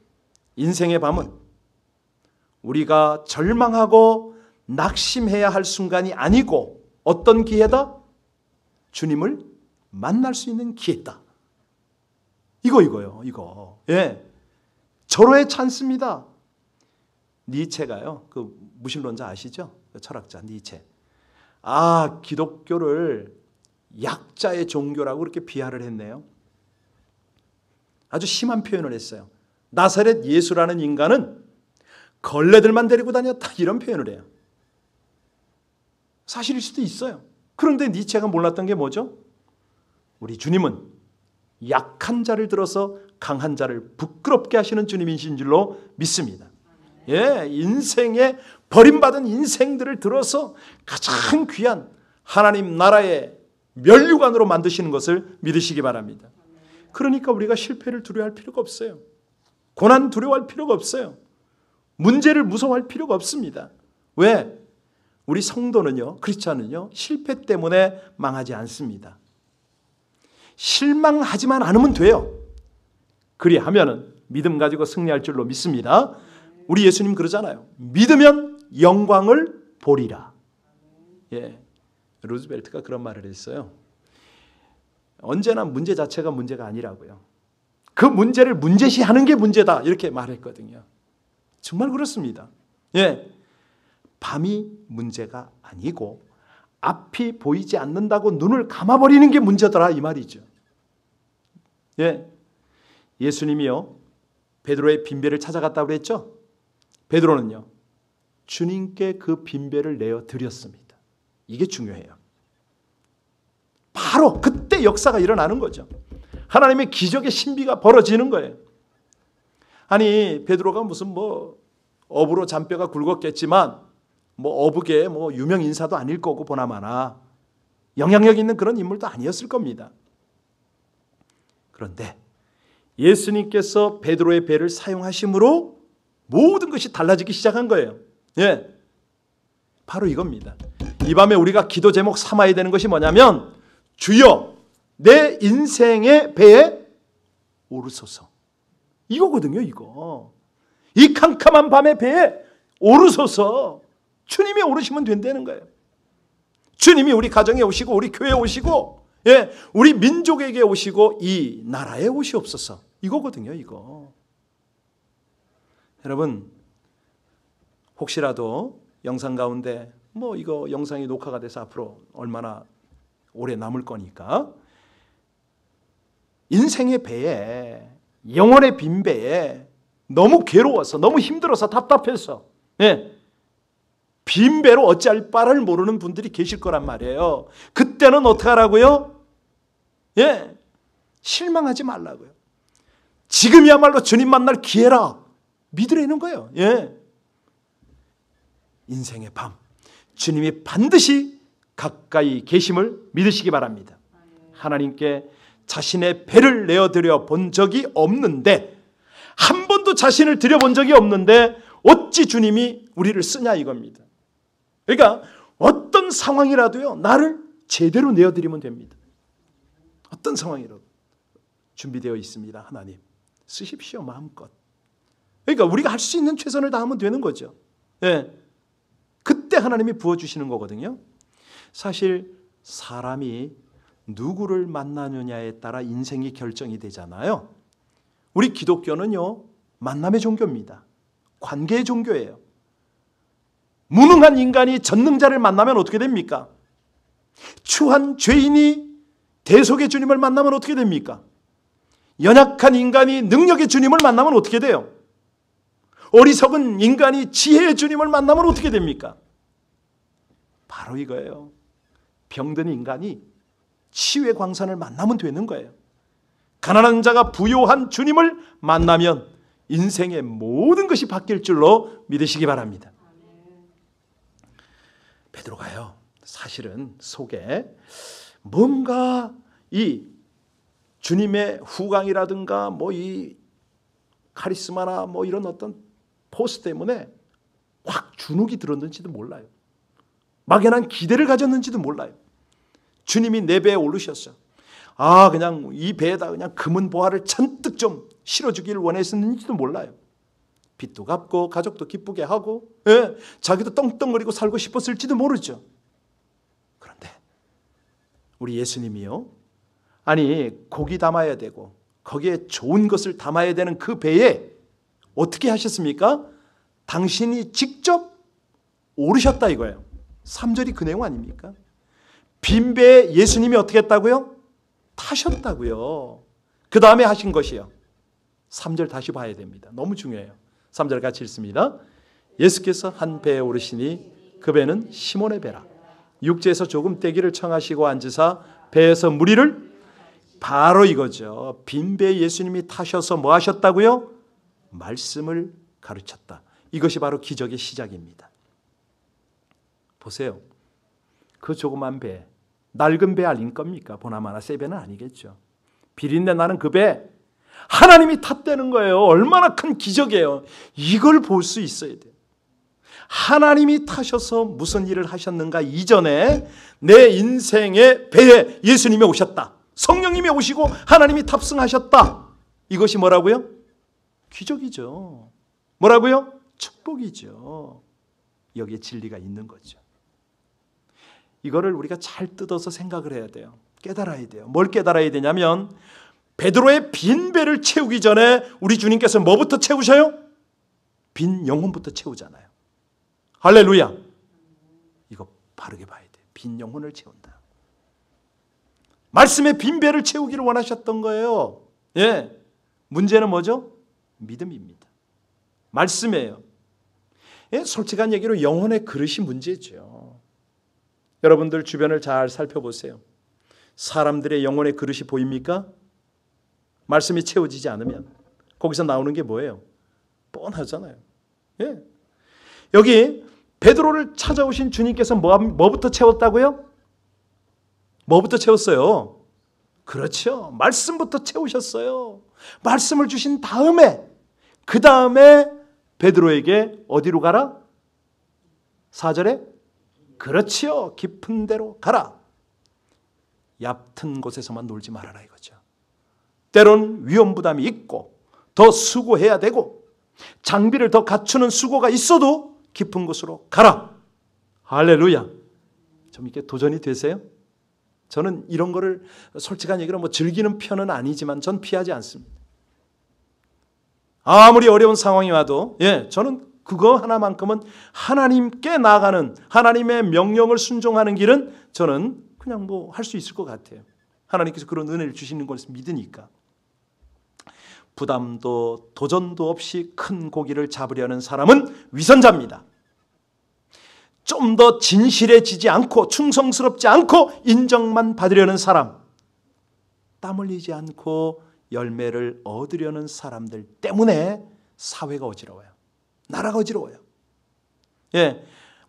인생의 밤은 우리가 절망하고 낙심해야 할 순간이 아니고 어떤 기회다? 주님을 만날 수 있는 기회다. 이거요. 절호의 찬스입니다. 니체가요, 무신론자 아시죠? 철학자 니체. 기독교를 약자의 종교라고 그렇게 비하를 했네요. 아주 심한 표현을 했어요. 나사렛 예수라는 인간은 걸레들만 데리고 다녔다, 이런 표현을 해요. 사실일 수도 있어요. 그런데 니체가 몰랐던 게 뭐죠? 우리 주님은 약한 자를 들어서 강한 자를 부끄럽게 하시는 주님이신 줄로 믿습니다. 인생에 버림받은 인생들을 들어서 가장 귀한 하나님 나라의 면류관으로 만드시는 것을 믿으시기 바랍니다. 그러니까 우리가 실패를 두려워할 필요가 없어요. 고난 두려워할 필요가 없어요. 문제를 무서워할 필요가 없습니다. 왜? 우리 성도는요, 크리스찬은요, 실패 때문에 망하지 않습니다. 실망하지만 않으면 돼요. 그리하면은 믿음 가지고 승리할 줄로 믿습니다. 우리 예수님 그러잖아요. 믿으면 영광을 보리라. 루즈벨트가 그런 말을 했어요. 언제나 문제 자체가 문제가 아니라고요. 그 문제를 문제시하는 게 문제다, 이렇게 말했거든요. 정말 그렇습니다. 밤이 문제가 아니고 앞이 보이지 않는다고 눈을 감아버리는 게 문제더라, 이 말이죠. 예수님이요, 베드로의 빈배를 찾아갔다고 그랬죠. 베드로는요, 주님께 그 빈배를 내어 드렸습니다. 이게 중요해요. 바로 그때 역사가 일어나는 거죠. 하나님의 기적의 신비가 벌어지는 거예요. 베드로가 무슨 어부로 잔뼈가 굵었겠지만 어부계의 유명 인사도 아닐 거고 보나마나 영향력 있는 그런 인물도 아니었을 겁니다. 그런데 예수님께서 베드로의 배를 사용하심으로 모든 것이 달라지기 시작한 거예요. 바로 이겁니다. 이 밤에 우리가 기도 제목 삼아야 되는 것이 뭐냐면, 주여 내 인생의 배에 오르소서. 이거거든요. 이 캄캄한 밤의 배에 오르소서. 주님이 오르시면 된다는 거예요. 주님이 우리 가정에 오시고 우리 교회에 오시고 우리 민족에게 오시고 이 나라에 오시옵소서. 이거거든요. 이거. 여러분 혹시라도 영상 가운데 이거 영상이 녹화가 돼서 앞으로 얼마나 오래 남을 거니까 인생의 배에 영혼의 빈배에 너무 괴로워서 너무 힘들어서 답답해서 빈배로 어찌할 바를 모르는 분들이 계실 거란 말이에요. 그때는 어떻게 하라고요? 실망하지 말라고요. 지금이야말로 주님 만날 기회라 믿으라는 거예요. 인생의 밤 주님이 반드시 가까이 계심을 믿으시기 바랍니다. 하나님께 자신의 배를 내어드려 본 적이 없는데 한 번도 자신을 드려본 적이 없는데 어찌 주님이 우리를 쓰냐 이겁니다. 그러니까 어떤 상황이라도요 나를 제대로 내어드리면 됩니다. 어떤 상황이라도 준비되어 있습니다. 하나님 쓰십시오 마음껏. 그러니까 우리가 할 수 있는 최선을 다하면 되는 거죠. 그때 하나님이 부어주시는 거거든요. 사실 사람이 누구를 만나느냐에 따라 인생이 결정이 되잖아요. 우리 기독교는요 만남의 종교입니다. 관계의 종교예요. 무능한 인간이 전능자를 만나면 어떻게 됩니까? 추한 죄인이 대속의 주님을 만나면 어떻게 됩니까? 연약한 인간이 능력의 주님을 만나면 어떻게 돼요? 어리석은 인간이 지혜의 주님을 만나면 어떻게 됩니까? 바로 이거예요. 병든 인간이 치유의 광산을 만나면 되는 거예요. 가난한 자가 부요한 주님을 만나면 인생의 모든 것이 바뀔 줄로 믿으시기 바랍니다. 베드로가요 사실은 속에 뭔가 이 주님의 후광이라든가 이 카리스마나 이런 어떤 포스 때문에 확 주눅이 들었는지도 몰라요. 막연한 기대를 가졌는지도 몰라요. 주님이 내 배에 오르셨어. 그냥 이 배에다 그냥 금은 보화를 잔뜩 좀 실어주기를 원했었는지도 몰라요. 빚도 갚고 가족도 기쁘게 하고 자기도 떵떵거리고 살고 싶었을지도 모르죠. 그런데 우리 예수님이요 고기 담아야 되고 거기에 좋은 것을 담아야 되는 그 배에 어떻게 하셨습니까? 당신이 직접 오르셨다 이거예요. 3절이 그 내용 아닙니까? 빈 배에 예수님이 어떻게 했다고요? 타셨다고요. 그 다음에 하신 것이요. 3절 다시 봐야 됩니다. 너무 중요해요. 3절 같이 읽습니다. 예수께서 한 배에 오르시니 그 배는 시몬의 배라. 육지에서 조금 떼기를 청하시고 앉으사 배에서 무리를 바로 이거죠. 빈 배에 예수님이 타셔서 뭐 하셨다고요? 말씀을 가르쳤다. 이것이 바로 기적의 시작입니다. 보세요. 그 조그만 배, 낡은 배 아닌 겁니까? 보나마나 새 배는 아니겠죠. 비린내 나는 그 배, 하나님이 탔다는 거예요. 얼마나 큰 기적이에요. 이걸 볼 수 있어야 돼요. 하나님이 타셔서 무슨 일을 하셨는가 이전에 내 인생의 배에 예수님이 오셨다. 성령님이 오시고 하나님이 탑승하셨다. 이것이 뭐라고요? 기적이죠. 뭐라고요? 축복이죠. 여기에 진리가 있는 거죠. 이거를 우리가 잘 뜯어서 생각을 해야 돼요. 깨달아야 돼요. 뭘 깨달아야 되냐면 베드로의 빈 배를 채우기 전에 우리 주님께서 뭐부터 채우셔요? 빈 영혼부터 채우잖아요. 할렐루야. 이거 바르게 봐야 돼요. 빈 영혼을 채운다. 말씀의 빈 배를 채우기를 원하셨던 거예요. 문제는 뭐죠? 믿음입니다. 말씀이에요. 솔직한 얘기로 영혼의 그릇이 문제죠. 여러분들 주변을 잘 살펴보세요. 사람들의 영혼의 그릇이 보입니까? 말씀이 채워지지 않으면 거기서 나오는 게 뭐예요? 뻔하잖아요. 여기 베드로를 찾아오신 주님께서 뭐부터 채웠다고요? 뭐부터 채웠어요? 그렇죠. 말씀부터 채우셨어요. 말씀을 주신 다음에 그 다음에 베드로에게 어디로 가라? 4절에 그렇지요. 깊은 데로 가라. 얕은 곳에서만 놀지 말아라 이거죠. 때론 위험 부담이 있고 더 수고해야 되고 장비를 더 갖추는 수고가 있어도 깊은 곳으로 가라. 할렐루야. 좀 이렇게 도전이 되세요? 저는 이런 거를 솔직한 얘기로 뭐 즐기는 편은 아니지만 전 피하지 않습니다. 아무리 어려운 상황이 와도 저는 그거 하나만큼은 하나님께 나아가는, 하나님의 명령을 순종하는 길은 저는 그냥 뭐 할 수 있을 것 같아요. 하나님께서 그런 은혜를 주시는 것을 믿으니까. 부담도 도전도 없이 큰 고기를 잡으려는 사람은 위선자입니다. 좀 더 진실해지지 않고 충성스럽지 않고 인정만 받으려는 사람, 땀 흘리지 않고 열매를 얻으려는 사람들 때문에 사회가 어지러워요. 나라가 어지러워요.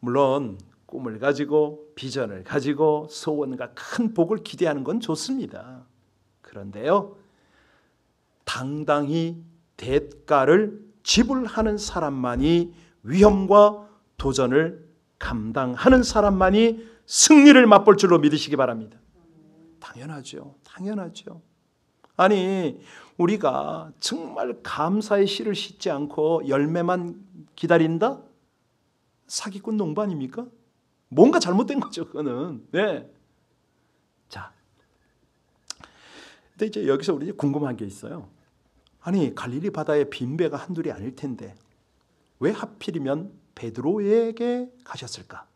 물론 꿈을 가지고 비전을 가지고 소원과 큰 복을 기대하는 건 좋습니다. 그런데요, 당당히 대가를 지불하는 사람만이, 위험과 도전을 감당하는 사람만이 승리를 맛볼 줄로 믿으시기 바랍니다. 당연하죠. 당연하죠. 아니, 우리가 정말 감사의 씨를 싣지 않고 열매만 기다린다? 사기꾼 농부 아닙니까? 뭔가 잘못된 거죠, 그거는. 자, 근데 이제 여기서 우리 궁금한 게 있어요. 아니, 갈릴리 바다에 빈배가 한둘이 아닐 텐데 왜 하필이면 베드로에게 가셨을까?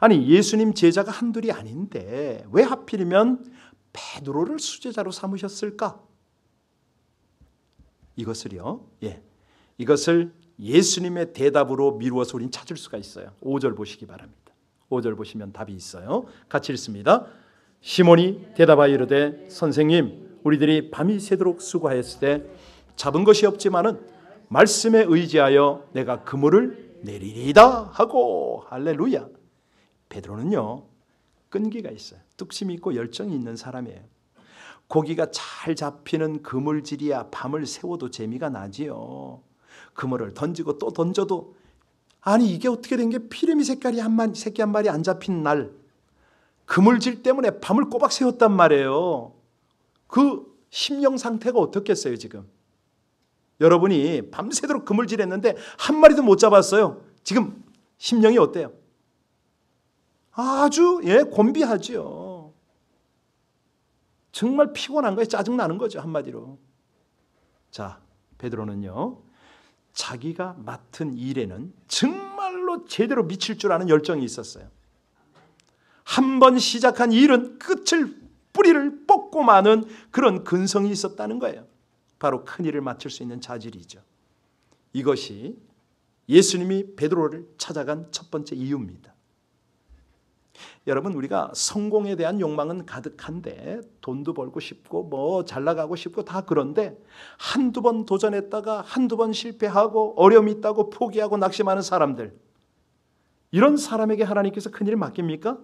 아니, 예수님 제자가 한둘이 아닌데 왜 하필이면 베드로를 수제자로 삼으셨을까? 이것을요, 이것을 예수님의 대답으로 미루어서 우리는 찾을 수가 있어요. 5절 보시기 바랍니다. 5절 보시면 답이 있어요. 같이 읽습니다. 시몬이 대답하여 이르되 선생님, 우리들이 밤이 새도록 수고하였으되 잡은 것이 없지만은 말씀에 의지하여 내가 그물을 내리리이다 하고. 할렐루야. 베드로는요, 끈기가 있어요. 뚝심이 있고 열정이 있는 사람이에요. 고기가 잘 잡히는 그물질이야 밤을 새워도 재미가 나지요. 그물을 던지고 또 던져도, 아니 이게 어떻게 된 게 피레미 새끼 한 마리 안 잡힌 날, 그물질 때문에 밤을 꼬박 새웠단 말이에요. 그 심령 상태가 어떻겠어요 지금? 여러분이 밤새도록 그물질했는데 한 마리도 못 잡았어요. 지금 심령이 어때요? 아주 곤비하지요. 정말 피곤한 거예요. 짜증나는 거죠, 한마디로. 자, 베드로는요, 자기가 맡은 일에는 정말로 제대로 미칠 줄 아는 열정이 있었어요. 한 번 시작한 일은 뿌리를 뽑고 마는 그런 근성이 있었다는 거예요. 바로 큰 일을 맡을 수 있는 자질이죠. 이것이 예수님이 베드로를 찾아간 첫 번째 이유입니다. 여러분, 우리가 성공에 대한 욕망은 가득한데, 돈도 벌고 싶고 뭐 잘 나가고 싶고 다 그런데, 한두 번 도전했다가 한두 번 실패하고 어려움이 있다고 포기하고 낙심하는 사람들, 이런 사람에게 하나님께서 큰일을 맡깁니까?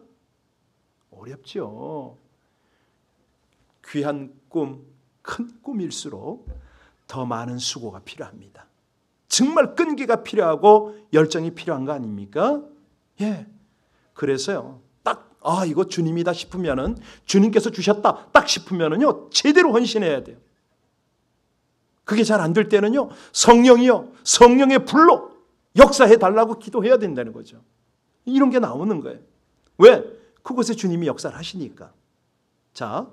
어렵죠. 귀한 꿈, 큰 꿈일수록 더 많은 수고가 필요합니다. 정말 끈기가 필요하고 열정이 필요한 거 아닙니까? 그래서요, 이거 주님이다 싶으면은, 주님께서 주셨다 딱 싶으면은요, 제대로 헌신해야 돼요. 그게 잘 안 될 때는요, 성령의 불로 역사해 달라고 기도해야 된다는 거죠. 이런 게 나오는 거예요. 왜? 그곳에 주님이 역사를 하시니까. 자,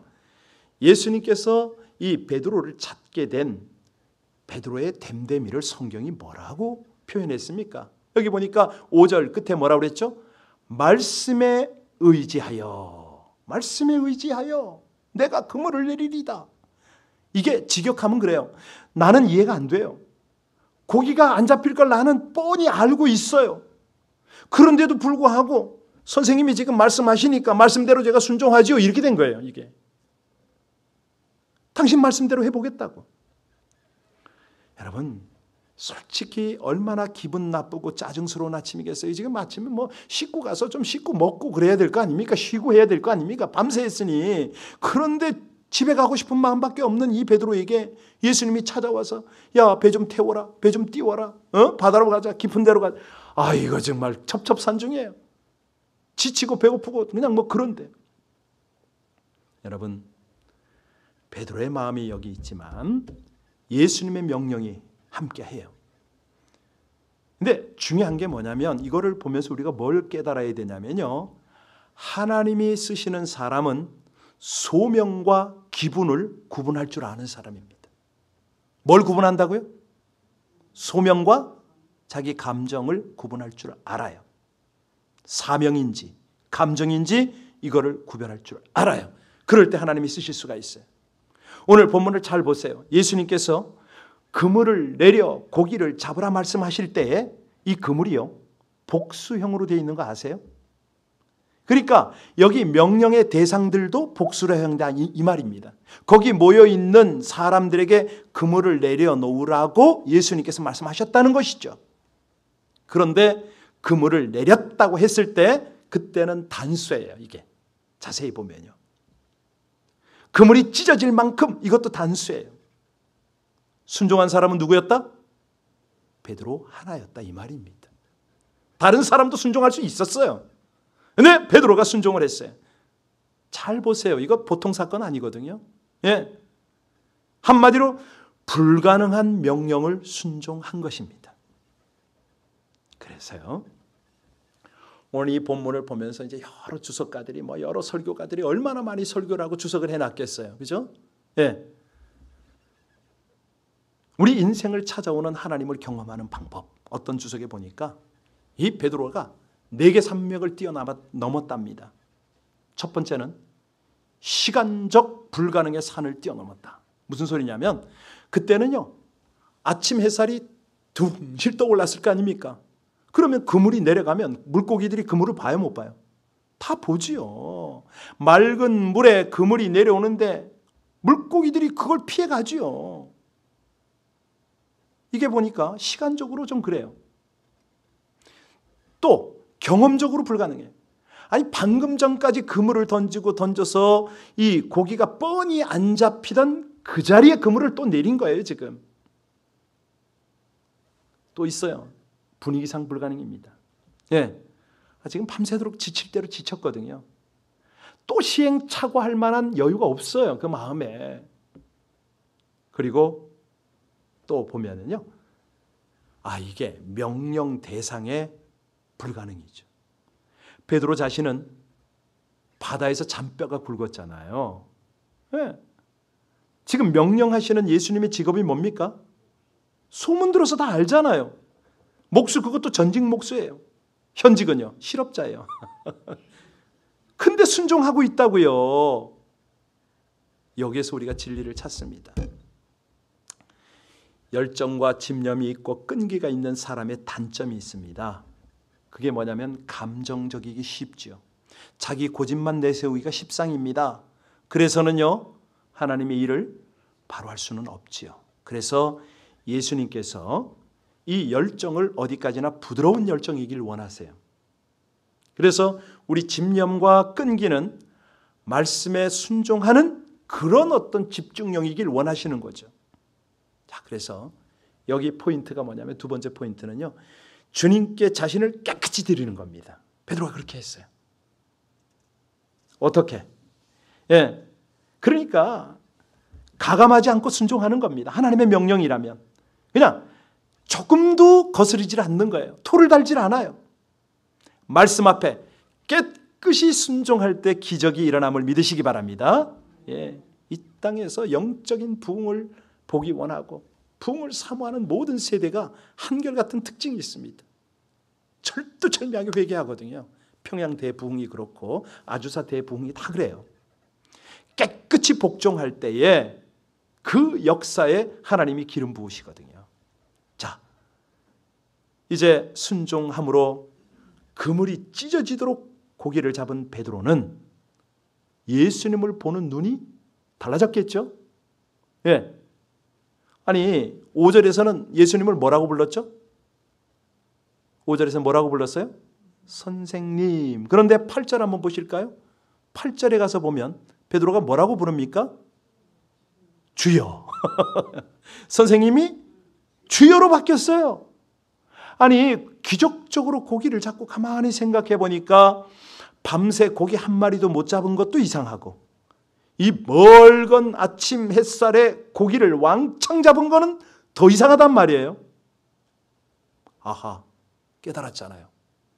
예수님께서 이 베드로를 찾게 된 베드로의 됨됨이를 성경이 뭐라고 표현했습니까? 여기 보니까 5절 끝에 뭐라고 그랬죠? 말씀에 의지하여 내가 그물을 내리리다. 이게 직역하면 그래요. 나는 이해가 안 돼요. 고기가 안 잡힐 걸 나는 뻔히 알고 있어요. 그런데도 불구하고 선생님이 지금 말씀하시니까 말씀대로 제가 순종하지요. 이렇게 된 거예요. 이게 당신 말씀대로 해보겠다고. 여러분, 솔직히 얼마나 기분 나쁘고 짜증스러운 아침이겠어요. 지금 아침에 뭐 씻고 가서 좀 씻고 먹고 그래야 될 거 아닙니까? 쉬고 해야 될 거 아닙니까? 밤새 했으니. 그런데 집에 가고 싶은 마음밖에 없는 이 베드로에게 예수님이 찾아와서, 야, 배 좀 태워라, 배 좀 띄워라, 바다로 가자, 깊은 데로 가자. 이거 정말 첩첩산중이에요. 지치고 배고프고 그냥 뭐 그런데. 여러분, 베드로의 마음이 여기 있지만 예수님의 명령이 함께해요. 근데 중요한 게 뭐냐면 이거를 보면서 우리가 뭘 깨달아야 되냐면요. 하나님이 쓰시는 사람은 소명과 기분을 구분할 줄 아는 사람입니다. 뭘 구분한다고요? 소명과 자기 감정을 구분할 줄 알아요. 사명인지 감정인지 이거를 구별할 줄 알아요. 그럴 때 하나님이 쓰실 수가 있어요. 오늘 본문을 잘 보세요. 예수님께서 그물을 내려 고기를 잡으라 말씀하실 때에 이 그물이요 복수형으로 되어 있는 거 아세요? 그러니까 여기 명령의 대상들도 복수로 해당된다 이 말입니다. 거기 모여있는 사람들에게 그물을 내려놓으라고 예수님께서 말씀하셨다는 것이죠. 그런데 그물을 내렸다고 했을 때 그때는 단수예요. 이게 자세히 보면요. 그물이 찢어질 만큼 이것도 단수예요. 순종한 사람은 누구였다? 베드로 하나였다 이 말입니다. 다른 사람도 순종할 수 있었어요. 근데 베드로가 순종을 했어요. 잘 보세요. 이거 보통 사건 아니거든요. 예. 한마디로 불가능한 명령을 순종한 것입니다. 그래서요. 오늘 이 본문을 보면서 이제 여러 주석가들이 여러 설교가들이 얼마나 많이 설교를 하고 주석을 해놨겠어요. 그죠? 예. 우리 인생을 찾아오는 하나님을 경험하는 방법. 어떤 주석에 보니까 이 베드로가 4개 산맥을 뛰어넘었답니다. 첫 번째는 시간적 불가능의 산을 뛰어넘었다. 무슨 소리냐면 그때는요. 아침 햇살이 둥실 떠올랐을 거 아닙니까? 그러면 그물이 내려가면 물고기들이 그물을 봐요 못 봐요? 다 보지요. 맑은 물에 그물이 내려오는데 물고기들이 그걸 피해가지요. 이게 보니까 시간적으로 좀 그래요. 또 경험적으로 불가능해. 아니 방금 전까지 그물을 던져서 이 고기가 뻔히 안 잡히던 그 자리에 그물을 또 내린 거예요 지금. 또 있어요. 분위기상 불가능입니다. 예, 지금 밤새도록 지칠 대로 지쳤거든요. 또 시행착오할 만한 여유가 없어요. 그 마음에. 그리고 또 보면은요. 이게 명령 대상의 불가능이죠. 베드로 자신은 바다에서 잔뼈가 굵었잖아요. 예. 지금 명령하시는 예수님의 직업이 뭡니까? 소문 들어서 다 알잖아요. 목수 그것도 전직 목수예요. 현직은요. 실업자예요. 근데 순종하고 있다고요. 여기에서 우리가 진리를 찾습니다. 열정과 집념이 있고 끈기가 있는 사람의 단점이 있습니다. 그게 뭐냐면 감정적이기 쉽죠. 자기 고집만 내세우기가 십상입니다. 그래서는요. 하나님의 일을 바로 할 수는 없지요. 그래서 예수님께서 이 열정을 어디까지나 부드러운 열정이길 원하세요. 그래서 우리 집념과 끈기는 말씀에 순종하는 그런 어떤 집중력이길 원하시는 거죠. 자, 그래서 여기 포인트가 뭐냐면 두 번째 포인트는요. 주님께 자신을 깨끗이 드리는 겁니다. 베드로가 그렇게 했어요. 어떻게? 예, 그러니까 가감하지 않고 순종하는 겁니다. 하나님의 명령이라면 그냥 조금도 거스르질 않는 거예요. 토를 달질 않아요. 말씀 앞에 깨끗이 순종할 때 기적이 일어남을 믿으시기 바랍니다. 예, 이 땅에서 영적인 부흥을 보기 원하고 부흥을 사모하는 모든 세대가 한결같은 특징이 있습니다. 철두철미하게 회개하거든요. 평양 대부흥이 그렇고 아주사 대부흥이 다 그래요. 깨끗이 복종할 때에 그 역사에 하나님이 기름 부으시거든요. 자, 이제 순종함으로 그물이 찢어지도록 고기를 잡은 베드로는 예수님을 보는 눈이 달라졌겠죠? 예. 아니 5절에서는 예수님을 뭐라고 불렀죠? 5절에서 뭐라고 불렀어요? 선생님. 그런데 8절 한번 보실까요? 8절에 가서 보면 베드로가 뭐라고 부릅니까? 주여. 선생님이 주여로 바뀌었어요. 아니 기적적으로 고기를 잡고 가만히 생각해 보니까 밤새 고기 한 마리도 못 잡은 것도 이상하고 이 멀건 아침 햇살에 고기를 왕창 잡은 거는 더 이상하단 말이에요. 아하, 깨달았잖아요.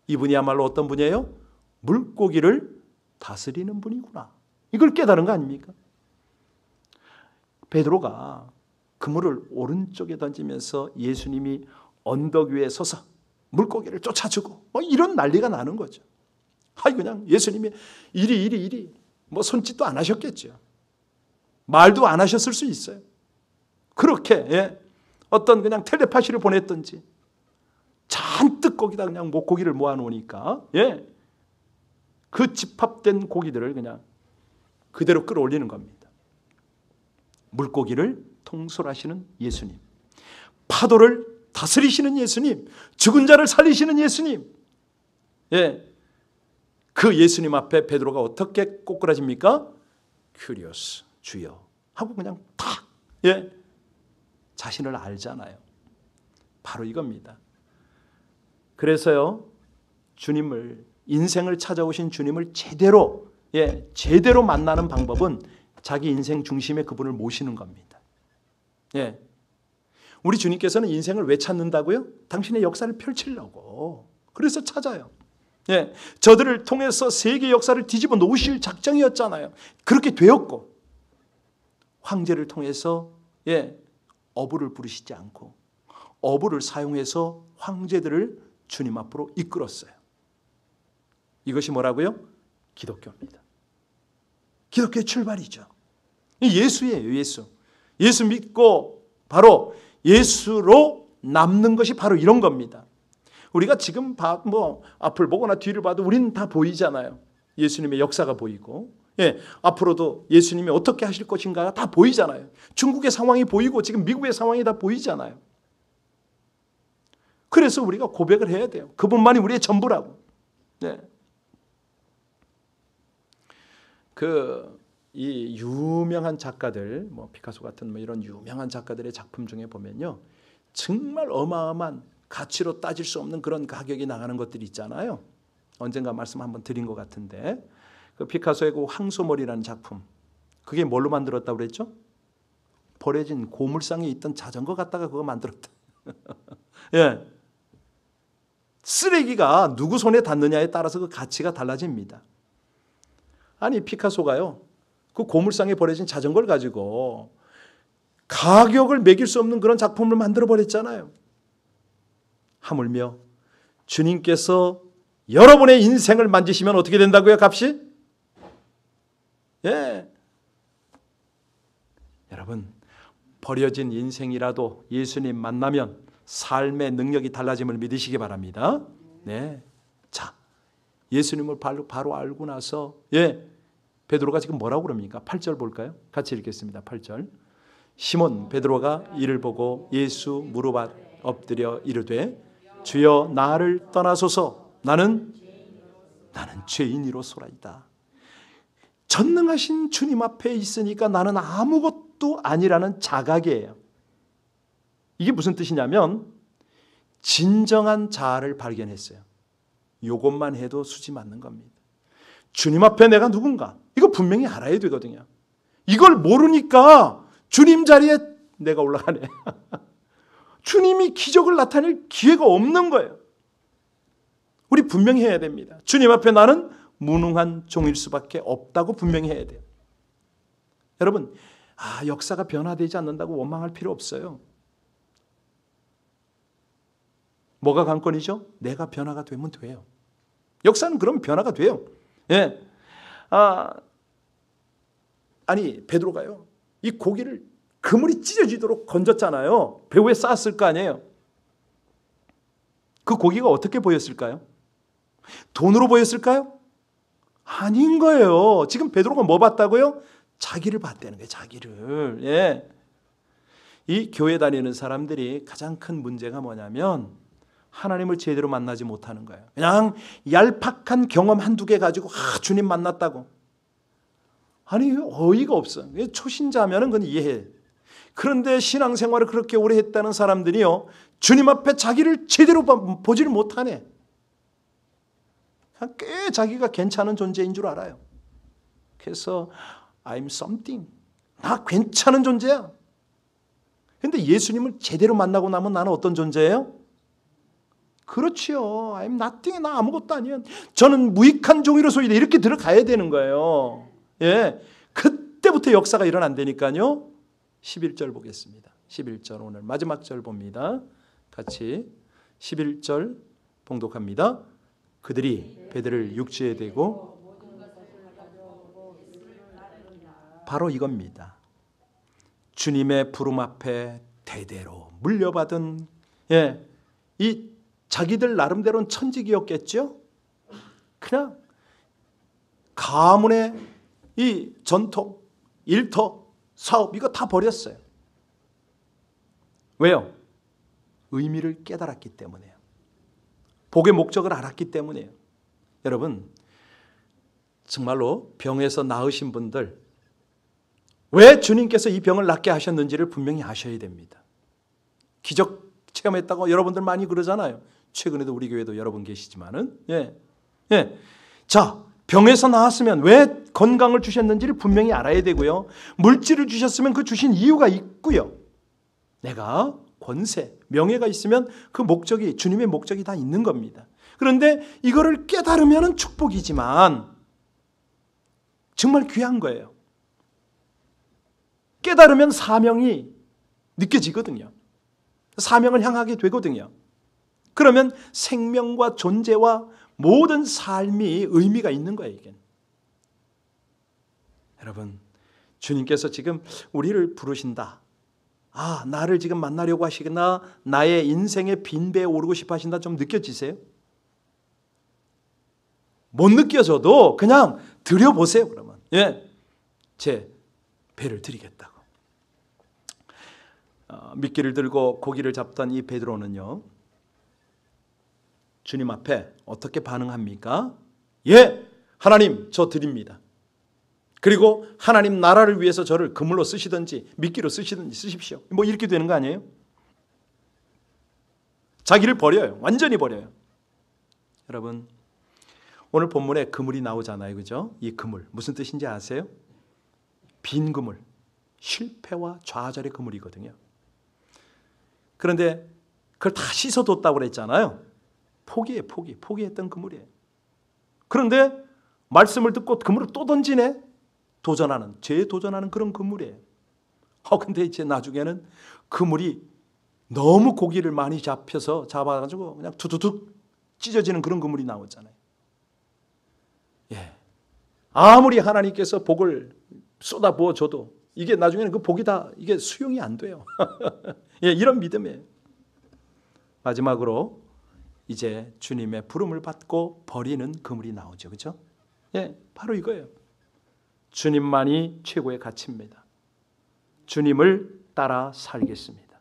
이분이야말로 어떤 분이에요? 물고기를 다스리는 분이구나. 이걸 깨달은 거 아닙니까? 베드로가 그물을 오른쪽에 던지면서 예수님이 언덕 위에 서서 물고기를 쫓아주고 이런 난리가 나는 거죠. 그냥 예수님이 이리 손짓도 안 하셨겠죠. 말도 안 하셨을 수 있어요. 그렇게 어떤 그냥 텔레파시를 보냈든지 잔뜩 거기다 그냥 고기를 모아놓으니까 그 집합된 고기들을 그냥 그대로 끌어올리는 겁니다. 물고기를 통솔하시는 예수님, 파도를 다스리시는 예수님, 죽은 자를 살리시는 예수님, 그 예수님 앞에 베드로가 어떻게 꼬꾸라집니까? 큐리오스, 주여 하고 그냥 탁 자신을 알잖아요. 바로 이겁니다. 그래서요, 주님을, 인생을 찾아오신 주님을 제대로 만나는 방법은 자기 인생 중심에 그분을 모시는 겁니다. 우리 주님께서는 인생을 왜 찾는다고요? 당신의 역사를 펼치려고. 그래서 찾아요. 저들을 통해서 세계 역사를 뒤집어 놓으실 작정이었잖아요. 그렇게 되었고, 황제를 통해서 어부를 부르시지 않고 어부를 사용해서 황제들을 주님 앞으로 이끌었어요. 이것이 뭐라고요? 기독교입니다. 기독교의 출발이죠. 예수예요, 예수. 예수 믿고 바로 예수로 남는 것이 바로 이런 겁니다. 우리가 지금 앞을 보거나 뒤를 봐도 우리는 다 보이잖아요. 예수님의 역사가 보이고, 앞으로도 예수님이 어떻게 하실 것인가가 다 보이잖아요. 중국의 상황이 보이고 지금 미국의 상황이 다 보이잖아요. 그래서 우리가 고백을 해야 돼요. 그분만이 우리의 전부라고. 이 유명한 작가들, 피카소 같은 이런 유명한 작가들의 작품 중에 보면요, 정말 어마어마한 가치로 따질 수 없는 그런 가격이 나가는 것들이 있잖아요. 언젠가 말씀 한번 드린 것 같은데, 그 피카소의 그 황소몰이라는 작품, 그게 뭘로 만들었다고 그랬죠? 버려진 고물상에 있던 자전거 갖다가 그거 만들었다. 쓰레기가 누구 손에 닿느냐에 따라서 그 가치가 달라집니다. 아니, 피카소가요, 그 고물상에 버려진 자전거를 가지고 가격을 매길 수 없는 그런 작품을 만들어 버렸잖아요. 하물며 주님께서 여러분의 인생을 만지시면 어떻게 된다고요, 값이? 여러분, 버려진 인생이라도 예수님 만나면 삶의 능력이 달라짐을 믿으시기 바랍니다. 자, 예수님을 바로 알고 나서 베드로가 지금 뭐라고 그럽니까? 8절 볼까요? 같이 읽겠습니다. 8절. 시몬 베드로가 이를 보고 예수 무릎 엎드려 이르되 주여 나를 떠나소서 나는 죄인이로소이다. 전능하신 주님 앞에 있으니까 나는 아무것도 아니라는 자각이에요. 이게 무슨 뜻이냐면 진정한 자아를 발견했어요. 이것만 해도 수지 맞는 겁니다. 주님 앞에 내가 누군가, 이거 분명히 알아야 되거든요. 이걸 모르니까 주님 자리에 내가 올라가네. 주님이 기적을 나타낼 기회가 없는 거예요. 우리 분명히 해야 됩니다. 주님 앞에 나는 무능한 종일 수밖에 없다고 분명히 해야 돼요. 여러분, 역사가 변화되지 않는다고 원망할 필요 없어요. 뭐가 관건이죠? 내가 변화가 되면 돼요. 역사는 그럼 변화가 돼요. 아니, 베드로가요, 이 고기를 그물이 찢어지도록 건졌잖아요. 배후에 쌓았을 거 아니에요. 그 고기가 어떻게 보였을까요? 돈으로 보였을까요? 아닌 거예요. 지금 베드로가 뭐 봤다고요? 자기를 봤다는 거예요. 자기를. 이 교회 다니는 사람들이 가장 큰 문제가 뭐냐면 하나님을 제대로 만나지 못하는 거예요. 그냥 얄팍한 경험 한두 개 가지고 주님 만났다고. 아니, 어이가 없어. 초신자면은 그건 이해해. 그런데 신앙생활을 그렇게 오래 했다는 사람들이요, 주님 앞에 자기를 제대로 보지를 못하네. 꽤 자기가 괜찮은 존재인 줄 알아요. 그래서 I'm something. 나 괜찮은 존재야. 그런데 예수님을 제대로 만나고 나면 나는 어떤 존재예요? 그렇지요. I'm nothing. 나 아무것도 아니야. 저는 무익한 종이로소이다. 이렇게 들어가야 되는 거예요. 예, 그때부터 역사가 일어난다니까요. 11절 보겠습니다. 11절 오늘 마지막 절 봅니다. 같이 11절 봉독합니다. 그들이 배들을 육지에 대고 바로 이겁니다. 주님의 부름 앞에 대대로 물려받은 이 자기들 나름대로는 천직이었겠죠. 그냥 가문의 이 전통, 일터, 사업 이거 다 버렸어요. 왜요? 의미를 깨달았기 때문에요. 복의 목적을 알았기 때문에요. 여러분, 정말로 병에서 나으신 분들 왜 주님께서 이 병을 낫게 하셨는지를 분명히 아셔야 됩니다. 기적 체험했다고 여러분들 많이 그러잖아요. 최근에도 우리 교회도 여러분 계시지만은 자, 병에서 나았으면 왜 건강을 주셨는지를 분명히 알아야 되고요. 물질을 주셨으면 그 주신 이유가 있고요. 내가 권세, 명예가 있으면 그 목적이 주님의 목적이 다 있는 겁니다. 그런데 이거를 깨달으면 축복이지만 정말 귀한 거예요. 깨달으면 사명이 느껴지거든요. 사명을 향하게 되거든요. 그러면 생명과 존재와 모든 삶이 의미가 있는 거예요. 이게. 여러분, 주님께서 지금 우리를 부르신다. 아, 나를 지금 만나려고 하시거나 나의 인생의 빈배에 오르고 싶어 하신다. 좀 느껴지세요? 못 느껴져도 그냥 드려보세요. 그러면 제 배를 드리겠다고. 미끼를 들고 고기를 잡던 이 베드로는요, 주님 앞에 어떻게 반응합니까? 예, 하나님 저 드립니다. 그리고 하나님 나라를 위해서 저를 그물로 쓰시든지 미끼로 쓰시든지 쓰십시오. 뭐 이렇게 되는 거 아니에요? 자기를 버려요. 완전히 버려요. 여러분, 오늘 본문에 그물이 나오잖아요. 그죠? 이 그물 무슨 뜻인지 아세요? 빈 그물, 실패와 좌절의 그물이거든요. 그런데 그걸 다 씻어뒀다고 그랬잖아요. 포기했던 그물이에요. 그런데 말씀을 듣고 그물을 또 던지네. 죄에 도전하는 그런 그물이에요. 근데 이제 나중에는 그물이 너무 고기를 많이 잡아가지고 그냥 두두둑 찢어지는 그런 그물이 나오잖아요. 예. 아무리 하나님께서 복을 쏟아부어 줘도 이게 나중에는 그 복이 다 이게 수용이 안 돼요. 예, 이런 믿음이에요. 마지막으로 이제 주님의 부름을 받고 버리는 그물이 나오죠. 그렇죠? 예, 바로 이거예요. 주님만이 최고의 가치입니다. 주님을 따라 살겠습니다.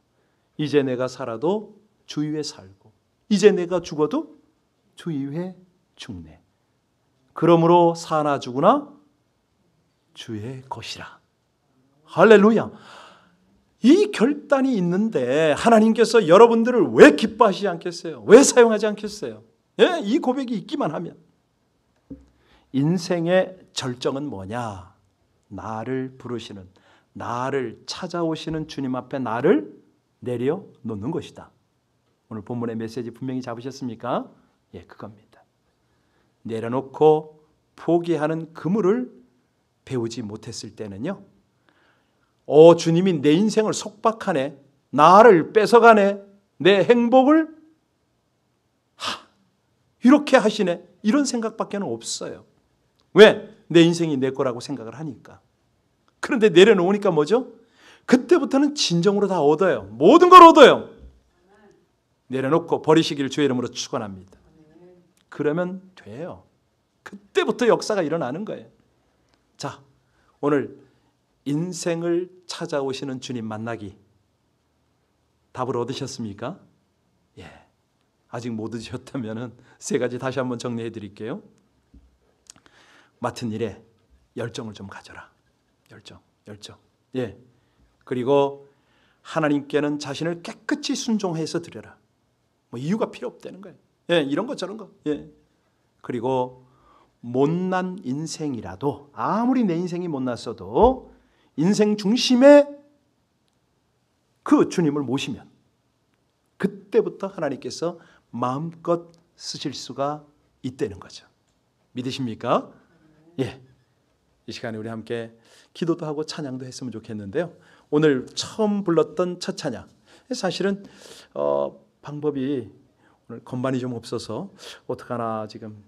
이제 내가 살아도 주 위에 살고 이제 내가 죽어도 주 위에 죽네. 그러므로 사나 죽으나 주의 것이라. 할렐루야. 이 결단이 있는데 하나님께서 여러분들을 왜 기뻐하시지 않겠어요? 왜 사용하지 않겠어요? 예? 이 고백이 있기만 하면. 인생의 절정은 뭐냐? 나를 부르시는, 나를 찾아오시는 주님 앞에 나를 내려놓는 것이다. 오늘 본문의 메시지 분명히 잡으셨습니까? 예, 그겁니다. 내려놓고 포기하는 그물을 배우지 못했을 때는요, 주님이 내 인생을 속박하네, 나를 뺏어가네, 내 행복을 이렇게 하시네, 이런 생각밖에 없어요. 왜? 내 인생이 내 거라고 생각을 하니까. 그런데 내려놓으니까 뭐죠? 그때부터는 진정으로 다 얻어요. 모든 걸 얻어요. 내려놓고 버리시기를 주의 이름으로 축원합니다. 그러면 돼요. 그때부터 역사가 일어나는 거예요. 자, 오늘 인생을 찾아오시는 주님 만나기 답을 얻으셨습니까? 예. 아직 못 얻으셨다면 세 가지 다시 한번 정리해 드릴게요. 맡은 일에 열정을 좀 가져라. 열정. 예. 그리고 하나님께는 자신을 깨끗이 순종해서 드려라. 뭐 이유가 필요 없다는 거예요. 예, 이런 거 저런 거. 예. 그리고 못난 인생이라도 아무리 내 인생이 못났어도 인생 중심에 그 주님을 모시면 그때부터 하나님께서 마음껏 쓰실 수가 있다는 거죠. 믿으십니까? 예. 이 시간에 우리 함께 기도도 하고 찬양도 했으면 좋겠는데요. 오늘 처음 불렀던 첫 찬양, 사실은 방법이 오늘 건반이 좀 없어서 어떡하나 지금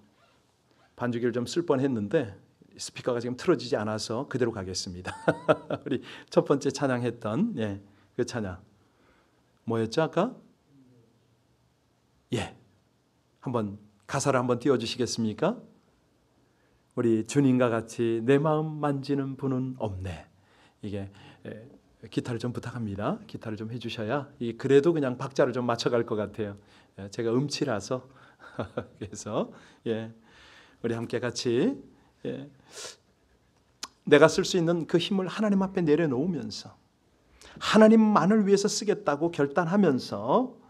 반주기를 좀 쓸 뻔했는데 스피커가 지금 틀어지지 않아서 그대로 가겠습니다. 우리 첫 번째 찬양했던 그 찬양 뭐였죠 아까? 한번 가사를 한번 띄워주시겠습니까? 우리 주님과 같이 내 마음 만지는 분은 없네. 이게 기타를 좀 부탁합니다. 기타를 좀 해주셔야 그래도 그냥 박자를 좀 맞춰갈 것 같아요. 제가 음치라서 그래서 우리 함께 같이 내가 쓸 수 있는 그 힘을 하나님 앞에 내려놓으면서 하나님만을 위해서 쓰겠다고 결단하면서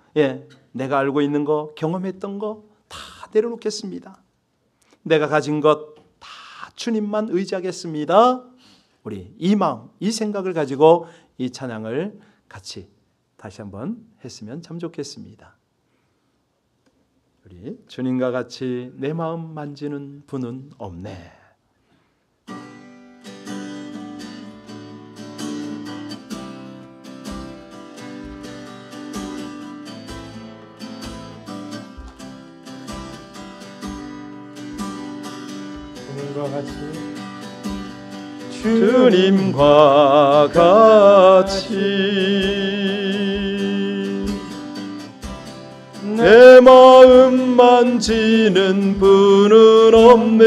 내가 알고 있는 거, 경험했던 거 다 내려놓겠습니다. 내가 가진 것 다 주님만 의지하겠습니다. 우리 이 마음, 이 생각을 가지고 이 찬양을 같이 다시 한번 했으면 참 좋겠습니다. 우리 주님과 같이 내 마음 만지는 분은 없네. 주님과 같이 내 마음 만지는 분은 없네.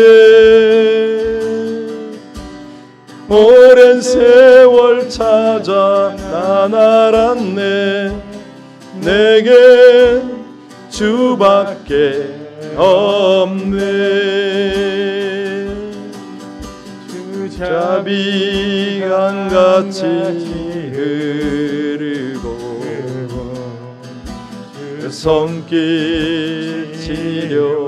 오랜 세월 찾아 난 알았네. 내겐 주밖에 없네. 자비강같이 흐르고 손길 치료하네.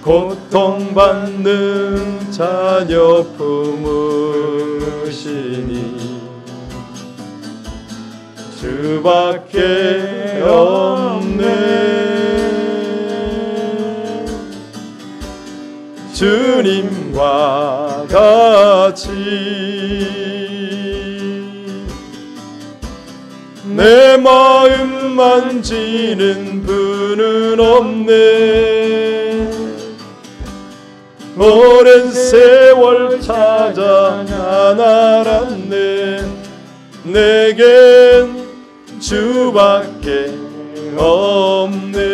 고통받는 자녀 품으시니 주밖에 없네. 주님과 같이 내 마음 만지는 분은 없네. 오랜 세월 찾아 난 알았네. 내겐 주밖에 없네.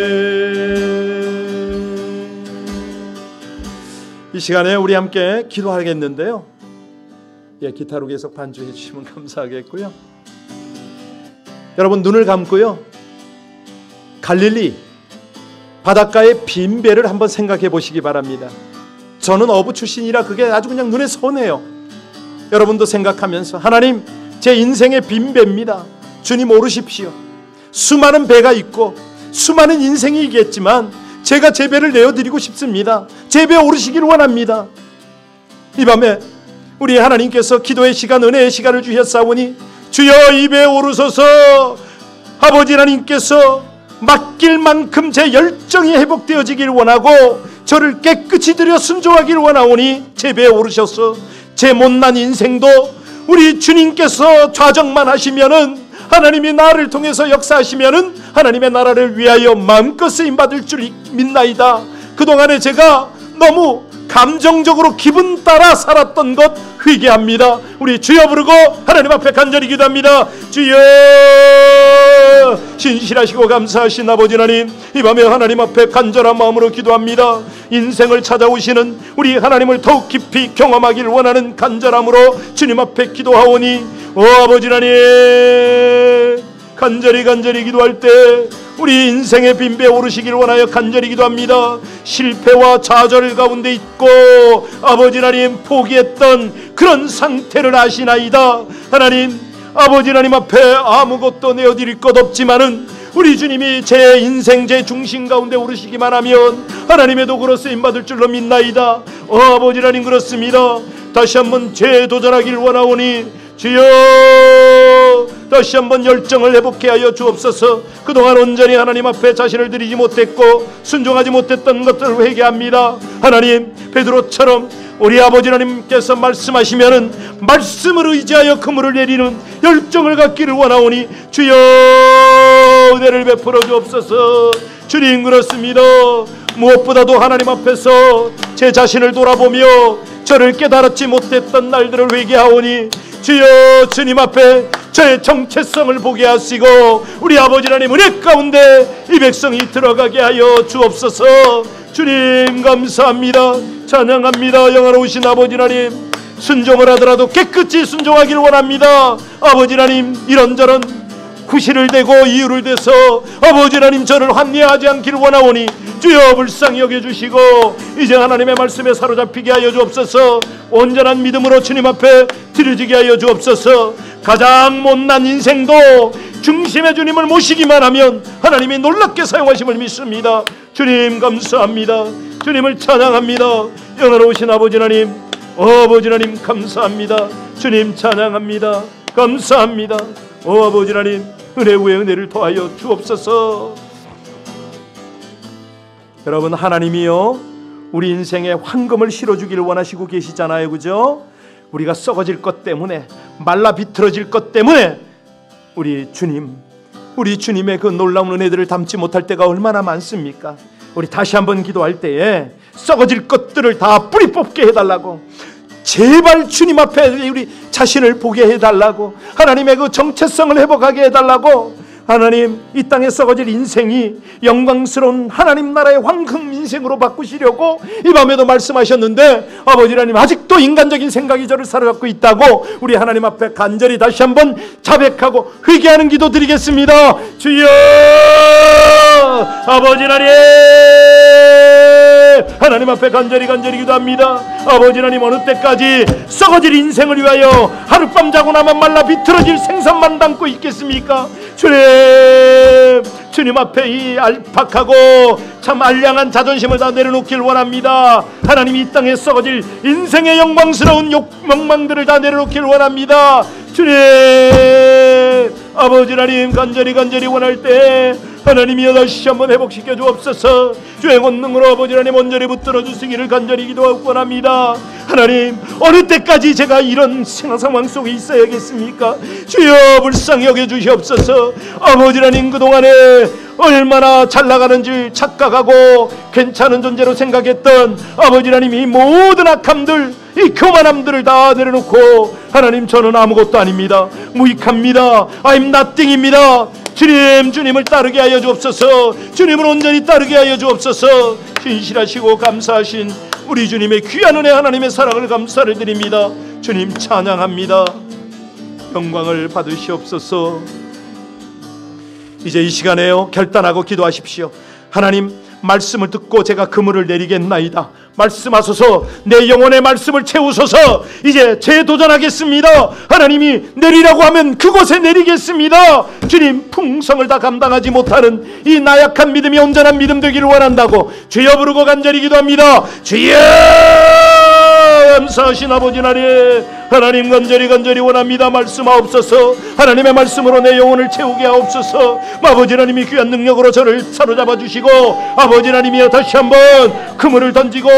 이 시간에 우리 함께 기도하겠는데요. 기타로 계속 반주해 주시면 감사하겠고요. 여러분 눈을 감고요. 갈릴리 바닷가의 빈 배를 한번 생각해 보시기 바랍니다. 저는 어부 출신이라 그게 아주 그냥 눈에 선해요. 여러분도 생각하면서 하나님, 제 인생의 빈 배입니다. 주님 오르십시오. 수많은 배가 있고 수많은 인생이 있겠지만 제가 제 배를 내어드리고 싶습니다. 제 배에 오르시기를 원합니다. 이 밤에 우리 하나님께서 기도의 시간, 은혜의 시간을 주셨사오니 주여 이 배에 오르소서. 아버지 하나님께서 맡길 만큼 제 열정이 회복되어지길 원하고 저를 깨끗이 들여 순종하길 원하오니 제 배에 오르셔서 제 못난 인생도 우리 주님께서 좌정만 하시면은, 하나님이 나를 통해서 역사하시면은 하나님의 나라를 위하여 마음껏 쓰임받을 줄 믿나이다. 그동안에 제가 너무 감정적으로 기분 따라 살았던 것 회개합니다. 우리 주여 부르고 하나님 앞에 간절히 기도합니다. 주여, 신실하시고 감사하신 아버지 하나님, 이 밤에 하나님 앞에 간절한 마음으로 기도합니다. 인생을 찾아오시는 우리 하나님을 더욱 깊이 경험하기를 원하는 간절함으로 주님 앞에 기도하오니, 아버지 하나님, 간절히 기도할 때 우리 인생의 빈배에 오르시기를 원하여 간절히 기도합니다. 실패와 좌절 가운데 있고 아버지 하나님 포기했던 그런 상태를 아시나이다. 하나님, 아버지 하나님 앞에 아무것도 내어드릴 것 없지만은 우리 주님이 제 인생 제 중심 가운데 오르시기만 하면 하나님의 도구로 쓰임받을 줄로 믿나이다. 아버지 하나님, 그렇습니다. 다시 한번 재도전하기를 원하오니 주여, 다시 한번 열정을 회복해 하여 주옵소서. 그동안 온전히 하나님 앞에 자신을 드리지 못했고 순종하지 못했던 것들을 회개합니다. 하나님, 베드로처럼 우리 아버지 하나님께서 말씀하시면은 말씀을 의지하여 그물을 내리는 열정을 갖기를 원하오니 주여 은혜를 베풀어 주옵소서. 주님, 그렇습니다. 무엇보다도 하나님 앞에서 제 자신을 돌아보며 저를 깨달았지 못했던 날들을 회개하오니 주여 주님 앞에 저의 정체성을 보게 하시고 우리 아버지 하나님 은혜 가운데 이 백성이 들어가게 하여 주옵소서. 주님, 감사합니다. 찬양합니다. 영화로우신 아버지 하나님, 순종을 하더라도 깨끗이 순종하기를 원합니다. 아버지 하나님, 이런저런 구실을 대고 이유를 대서 아버지 하나님 저를 합리화하지 않기를 원하오니 주여 불쌍히 여겨주시고 이제 하나님의 말씀에 사로잡히게 하여 주옵소서. 온전한 믿음으로 주님 앞에 드려지게 하여 주옵소서. 가장 못난 인생도 중심의 주님을 모시기만 하면 하나님이 놀랍게 사용하심을 믿습니다. 주님, 감사합니다. 주님을 찬양합니다. 영화로우신 아버지 하나님, 아버지 하나님 감사합니다. 주님 찬양합니다. 감사합니다. 아버지 하나님, 은혜 위에 은혜를 더하여 주옵소서. 여러분, 하나님이요 우리 인생에 황금을 실어주기를 원하시고 계시잖아요, 그죠? 우리가 썩어질 것 때문에, 말라 비틀어질 것 때문에 우리 주님의 그 놀라운 은혜들을 담지 못할 때가 얼마나 많습니까? 우리 다시 한번 기도할 때에 썩어질 것들을 다 뿌리 뽑게 해달라고, 제발 주님 앞에 우리 자신을 보게 해달라고, 하나님의 그 정체성을 회복하게 해달라고. 하나님, 이 땅에 썩어질 인생이 영광스러운 하나님 나라의 황금 인생으로 바꾸시려고 이 밤에도 말씀하셨는데 아버지 하나님, 아직도 인간적인 생각이 저를 사로잡고 있다고 우리 하나님 앞에 간절히 다시 한번 자백하고 회개하는 기도 드리겠습니다. 주여, 아버지 하나님 앞에 간절히 기도합니다. 아버지 하나님, 어느 때까지 썩어질 인생을 위하여 하룻밤 자고 나면 말라 비틀어질 생선만 담고 있겠습니까? 주님 앞에 이 알팍하고 참 알량한 자존심을 다 내려놓길 원합니다. 하나님, 이 땅에 썩어질 인생의 영광스러운 욕망들을 다 내려놓길 원합니다. 주님, 아버지 하나님, 간절히 원할 때 하나님이 다시 한번 회복시켜 주옵소서. 주의 권능으로 아버지 하나님 온전히 붙들어 주시기를 간절히 기도하고 원합니다. 하나님, 어느 때까지 제가 이런 상황 속에 있어야겠습니까? 주여 불쌍히 여겨 주시옵소서. 아버지 하나님, 그동안에 얼마나 잘 나가는지 착각하고 괜찮은 존재로 생각했던 아버지 하나님, 이 모든 악함들, 이 교만함들을 다 내려놓고 하나님, 저는 아무것도 아닙니다. 무익합니다. I'm nothing입니다. 주님을 따르게 하여 주옵소서. 주님을 온전히 따르게 하여 주옵소서. 신실하시고 감사하신 우리 주님의 귀한 은혜, 하나님의 사랑을 감사를 드립니다. 주님 찬양합니다. 영광을 받으시옵소서. 이제 이 시간에요 결단하고 기도하십시오. 하나님, 말씀을 듣고 제가 그물을 내리겠나이다. 말씀하소서. 내 영혼의 말씀을 채우소서. 이제 재도전하겠습니다. 하나님이 내리라고 하면 그곳에 내리겠습니다. 주님, 풍성을 다 감당하지 못하는 이 나약한 믿음이 온전한 믿음 되기를 원한다고 주여 부르고 간절히 기도합니다. 주여, 감사하신 아버지 하나님, 간절히 원합니다. 말씀하옵소서. 하나님의 말씀으로 내 영혼을 채우게 하옵소서. 아버지 하나님이 귀한 능력으로 저를 사로잡아 주시고 아버지 하나님이여 다시 한번 그물을 던지고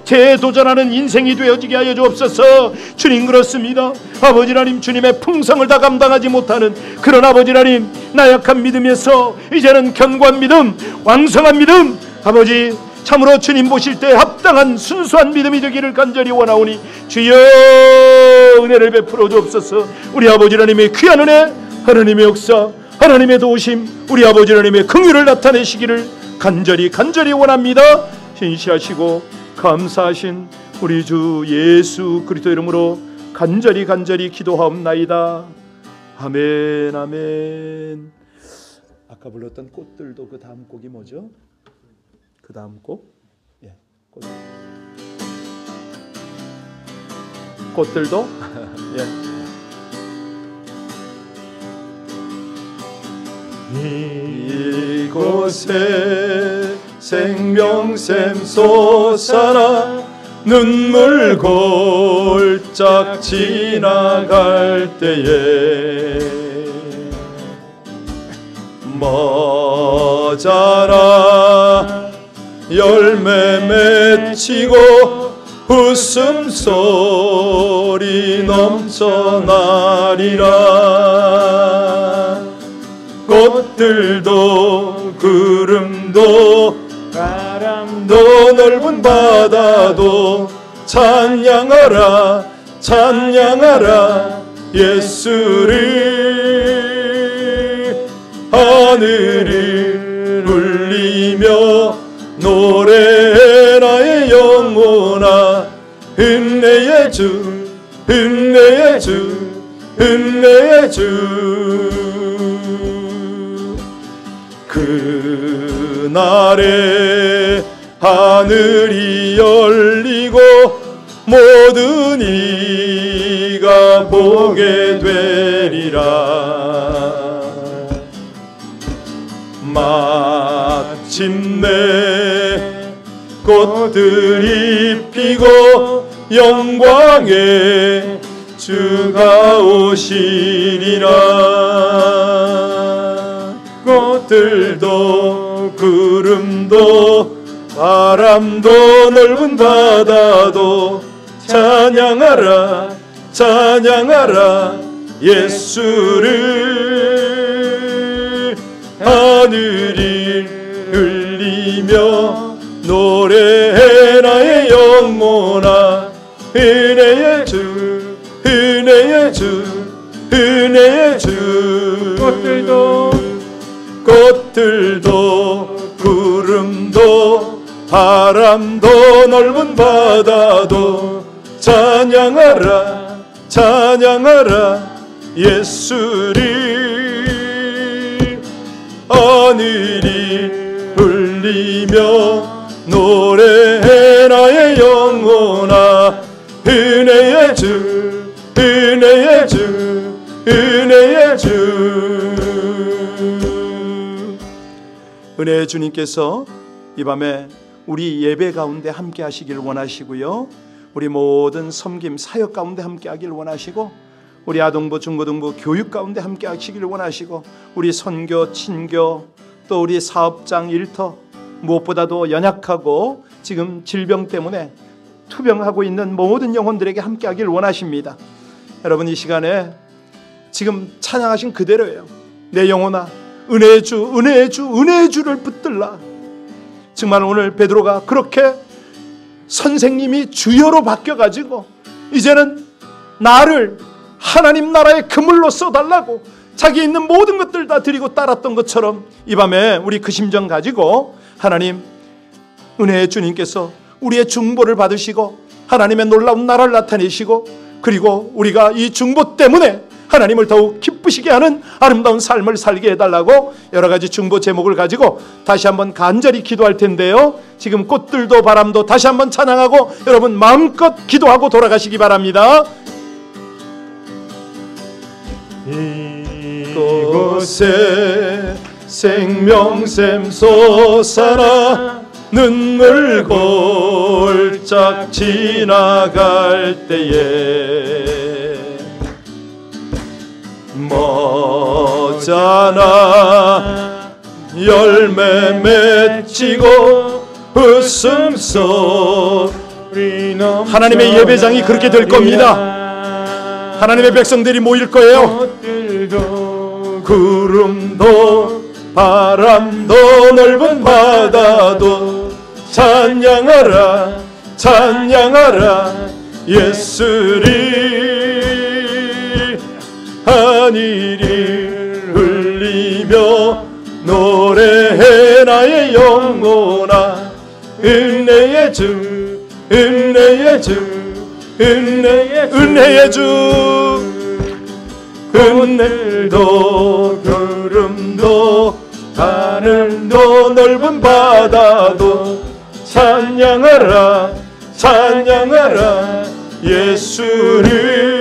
재도전하는 인생이 되어지게 하여 주옵소서. 주님, 그렇습니다. 아버지 하나님, 주님의 풍성을 다 감당하지 못하는 그런 아버지 하나님, 나약한 믿음에서 이제는 견고한 믿음, 왕성한 믿음, 아버지 참으로 주님 보실 때 합당한 순수한 믿음이 되기를 간절히 원하오니 주여 은혜를 베풀어 주옵소서. 우리 아버지 하나님의 귀한 은혜, 하나님의 역사, 하나님의 도우심, 우리 아버지 하나님의 긍휼을 나타내시기를 간절히 원합니다. 신실하시고 감사하신 우리 주 예수 그리스도 이름으로 간절히 기도하옵나이다. 아멘, 아멘. 아까 불렀던 꽃들도 그 다음 곡이 뭐죠? 그 다음 곡? 예, 꽃들도 예. 이곳에 생명샘 솟아나 눈물 골짝 지나갈 때에 머자라 열매 맺히고 웃음소리 넘쳐나리라. 꽃들도 구름도 바람도 넓은 바다도 찬양하라 찬양하라 예수를. 하늘을 울리며 노래해 나의 영혼아. 은혜의 주 은혜의 주 은혜의 주. 그날에 하늘이 열리고 모든 이가 보게 되리라. 마침내 꽃들이 피고 영광의 주가 오시리라. 꽃들도 구름도 바람도 넓은 바다도 찬양하라 찬양하라 예수를. 하늘이 흘리며 노래해 나의 영혼아. 은혜의 주 은혜의 주 은혜의 주. 꽃들도 구름도 바람도 넓은 바다도 찬양하라 찬양하라 예수를. 하늘이 울리며 노래해 나의 영혼아. 은혜의 주 은혜의 주 은혜의 주. 은혜의 주님께서 이 밤에 우리 예배 가운데 함께 하시길 원하시고요, 우리 모든 섬김 사역 가운데 함께 하길 원하시고, 우리 아동부 중고등부 교육 가운데 함께 하시길 원하시고, 우리 선교 친교 또 우리 사업장 일터, 무엇보다도 연약하고 지금 질병 때문에 투병하고 있는 모든 영혼들에게 함께 하길 원하십니다. 여러분, 이 시간에 지금 찬양하신 그대로예요. 내 영혼아 은혜의 주 은혜의 주 은혜의 주를 붙들라. 정말 오늘 베드로가 그렇게 선생님이 주여로 바뀌어가지고 이제는 나를 하나님 나라의 그물로 써달라고 자기 있는 모든 것들 다 드리고 따랐던 것처럼 이 밤에 우리 그 심정 가지고 하나님 은혜의 주님께서 우리의 중보를 받으시고 하나님의 놀라운 나라를 나타내시고, 그리고 우리가 이 중보 때문에 하나님을 더욱 기쁘시게 하는 아름다운 삶을 살게 해달라고 여러 가지 중보 제목을 가지고 다시 한번 간절히 기도할 텐데요, 지금 꽃들도 바람도 다시 한번 찬양하고 여러분 마음껏 기도하고 돌아가시기 바랍니다. 이곳에 생명샘 솟아나 눈물 골짝 지나갈 때에 머자나 열매 맺히고 웃음소리 넘쳐. 하나님의 예배장이 그렇게 될 겁니다. 하나님의 백성들이 모일 거예요. 구름도 바람도 넓은 바다도 찬양하라 찬양하라 예수를. 하늘이 흘리며 노래해 나의 영혼아. 은혜의 주 은혜의 주 은혜의 주. 하늘도 구름도 하늘도 넓은 바다도 찬양하라 찬양하라 예수를.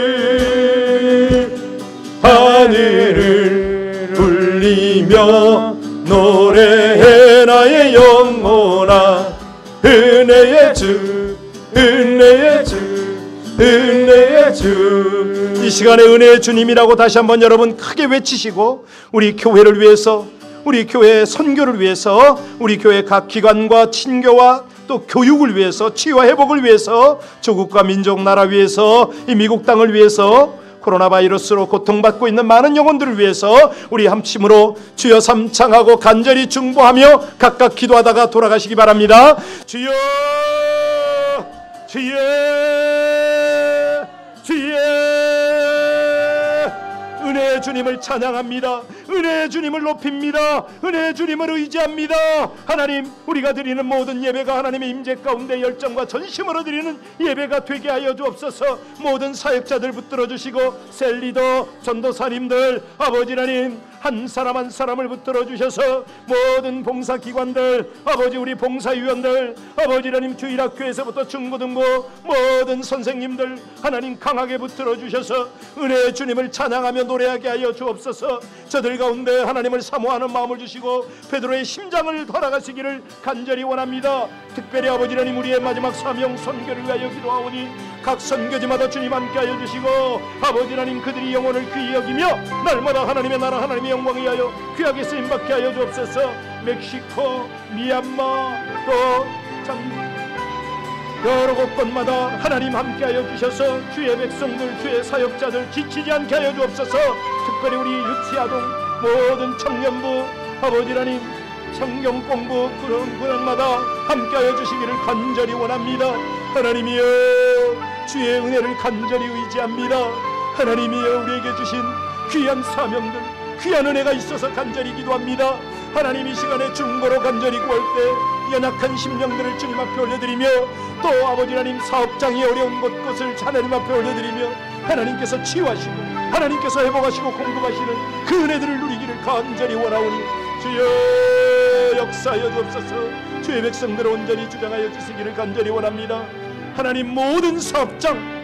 하늘을 울리며 노래해 나의 영혼아. 은혜의 주 은혜의 주 은혜의 주. 이 시간에 은혜의 주님이라고 다시 한번 여러분 크게 외치시고 우리 교회를 위해서 우리 교회 선교를 위해서, 우리 교회 각 기관과 친교와 또 교육을 위해서, 치유와 회복을 위해서, 조국과 민족 나라 위해서, 이 미국 땅을 위해서, 코로나 바이러스로 고통받고 있는 많은 영혼들을 위해서 우리 합심으로 주여 삼창하고 간절히 중보하며 각각 기도하다가 돌아가시기 바랍니다. 주여, 주여, 주여. 은혜의 주님을 찬양합니다. 은혜의 주님을 높입니다. 은혜의 주님을 의지합니다. 하나님, 우리가 드리는 모든 예배가 하나님의 임재 가운데 열정과 전심으로 드리는 예배가 되게 하여 주옵소서. 모든 사역자들 붙들어 주시고 셀리더, 전도사님들, 아버지 하나님 한 사람 한 사람을 붙들어 주셔서 모든 봉사기관들, 아버지 우리 봉사위원들, 아버지 하나님 주일학교에서부터 중고등부 모든 선생님들 하나님 강하게 붙들어 주셔서 은혜의 주님을 찬양하며 노래하게 하여 주옵소서. 저들 가운데 하나님을 사모하는 마음을 주시고 베드로의 심장을 돌아가시기를 간절히 원합니다. 특별히 아버지 하나님 우리의 마지막 사명 선교를 위하여 기도하오니 각 선교지마다 주님 함께 하여 주시고 아버지 하나님 그들이 영혼을 귀히 여기며 날마다 하나님의 나라 하나님의 영광을 위하여 귀하게 쓰임받게 하여 주옵소서. 멕시코, 미얀마 또 여러 곳곳마다 하나님 함께하여 주셔서 주의 백성들, 주의 사역자들 지치지 않게 하여 주옵소서. 특별히 우리 유치아동 모든 청년부 아버지 하나님 성경 공부 그런 구역마다 함께하여 주시기를 간절히 원합니다. 하나님이여, 주의 은혜를 간절히 의지합니다. 하나님이여, 우리에게 주신 귀한 사명들, 귀한 은혜가 있어서 간절히 기도합니다. 하나님 이 시간에 중보로 간절히 구할 때 연약한 심령들을 주님 앞에 올려드리며 또 아버지 하나님 사업장이 어려운 곳곳을 하나님 앞에 올려드리며 하나님께서 치유하시고 하나님께서 회복하시고 공급하시는 그 은혜들을 누리기를 간절히 원하오니 주여 역사하여 주옵소서. 주의 백성들을 온전히 주장하여 주시기를 간절히 원합니다. 하나님 모든 사업장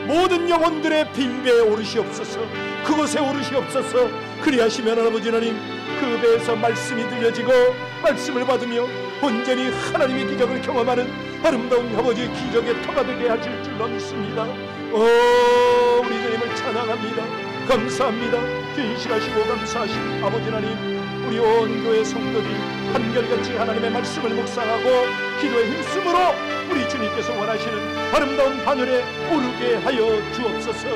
모든 영혼들의 빈배에 오르시옵소서. 그곳에 오르시옵소서. 그리하시면 아버지 하나님 그 배에서 말씀이 들려지고 말씀을 받으며 온전히 하나님의 기적을 경험하는 아름다운 아버지의 기적의 터가 되게 하실 줄로 믿습니다. 우리 주님을 찬양합니다. 감사합니다. 인식하시고 감사하신 아버지 하나님, 우리 온 교회 성도들이 한결같이 하나님의 말씀을 묵상하고 기도에 힘쓰므로 우리 주님께서 원하시는 아름다운 반열에 오르게 하여 주옵소서.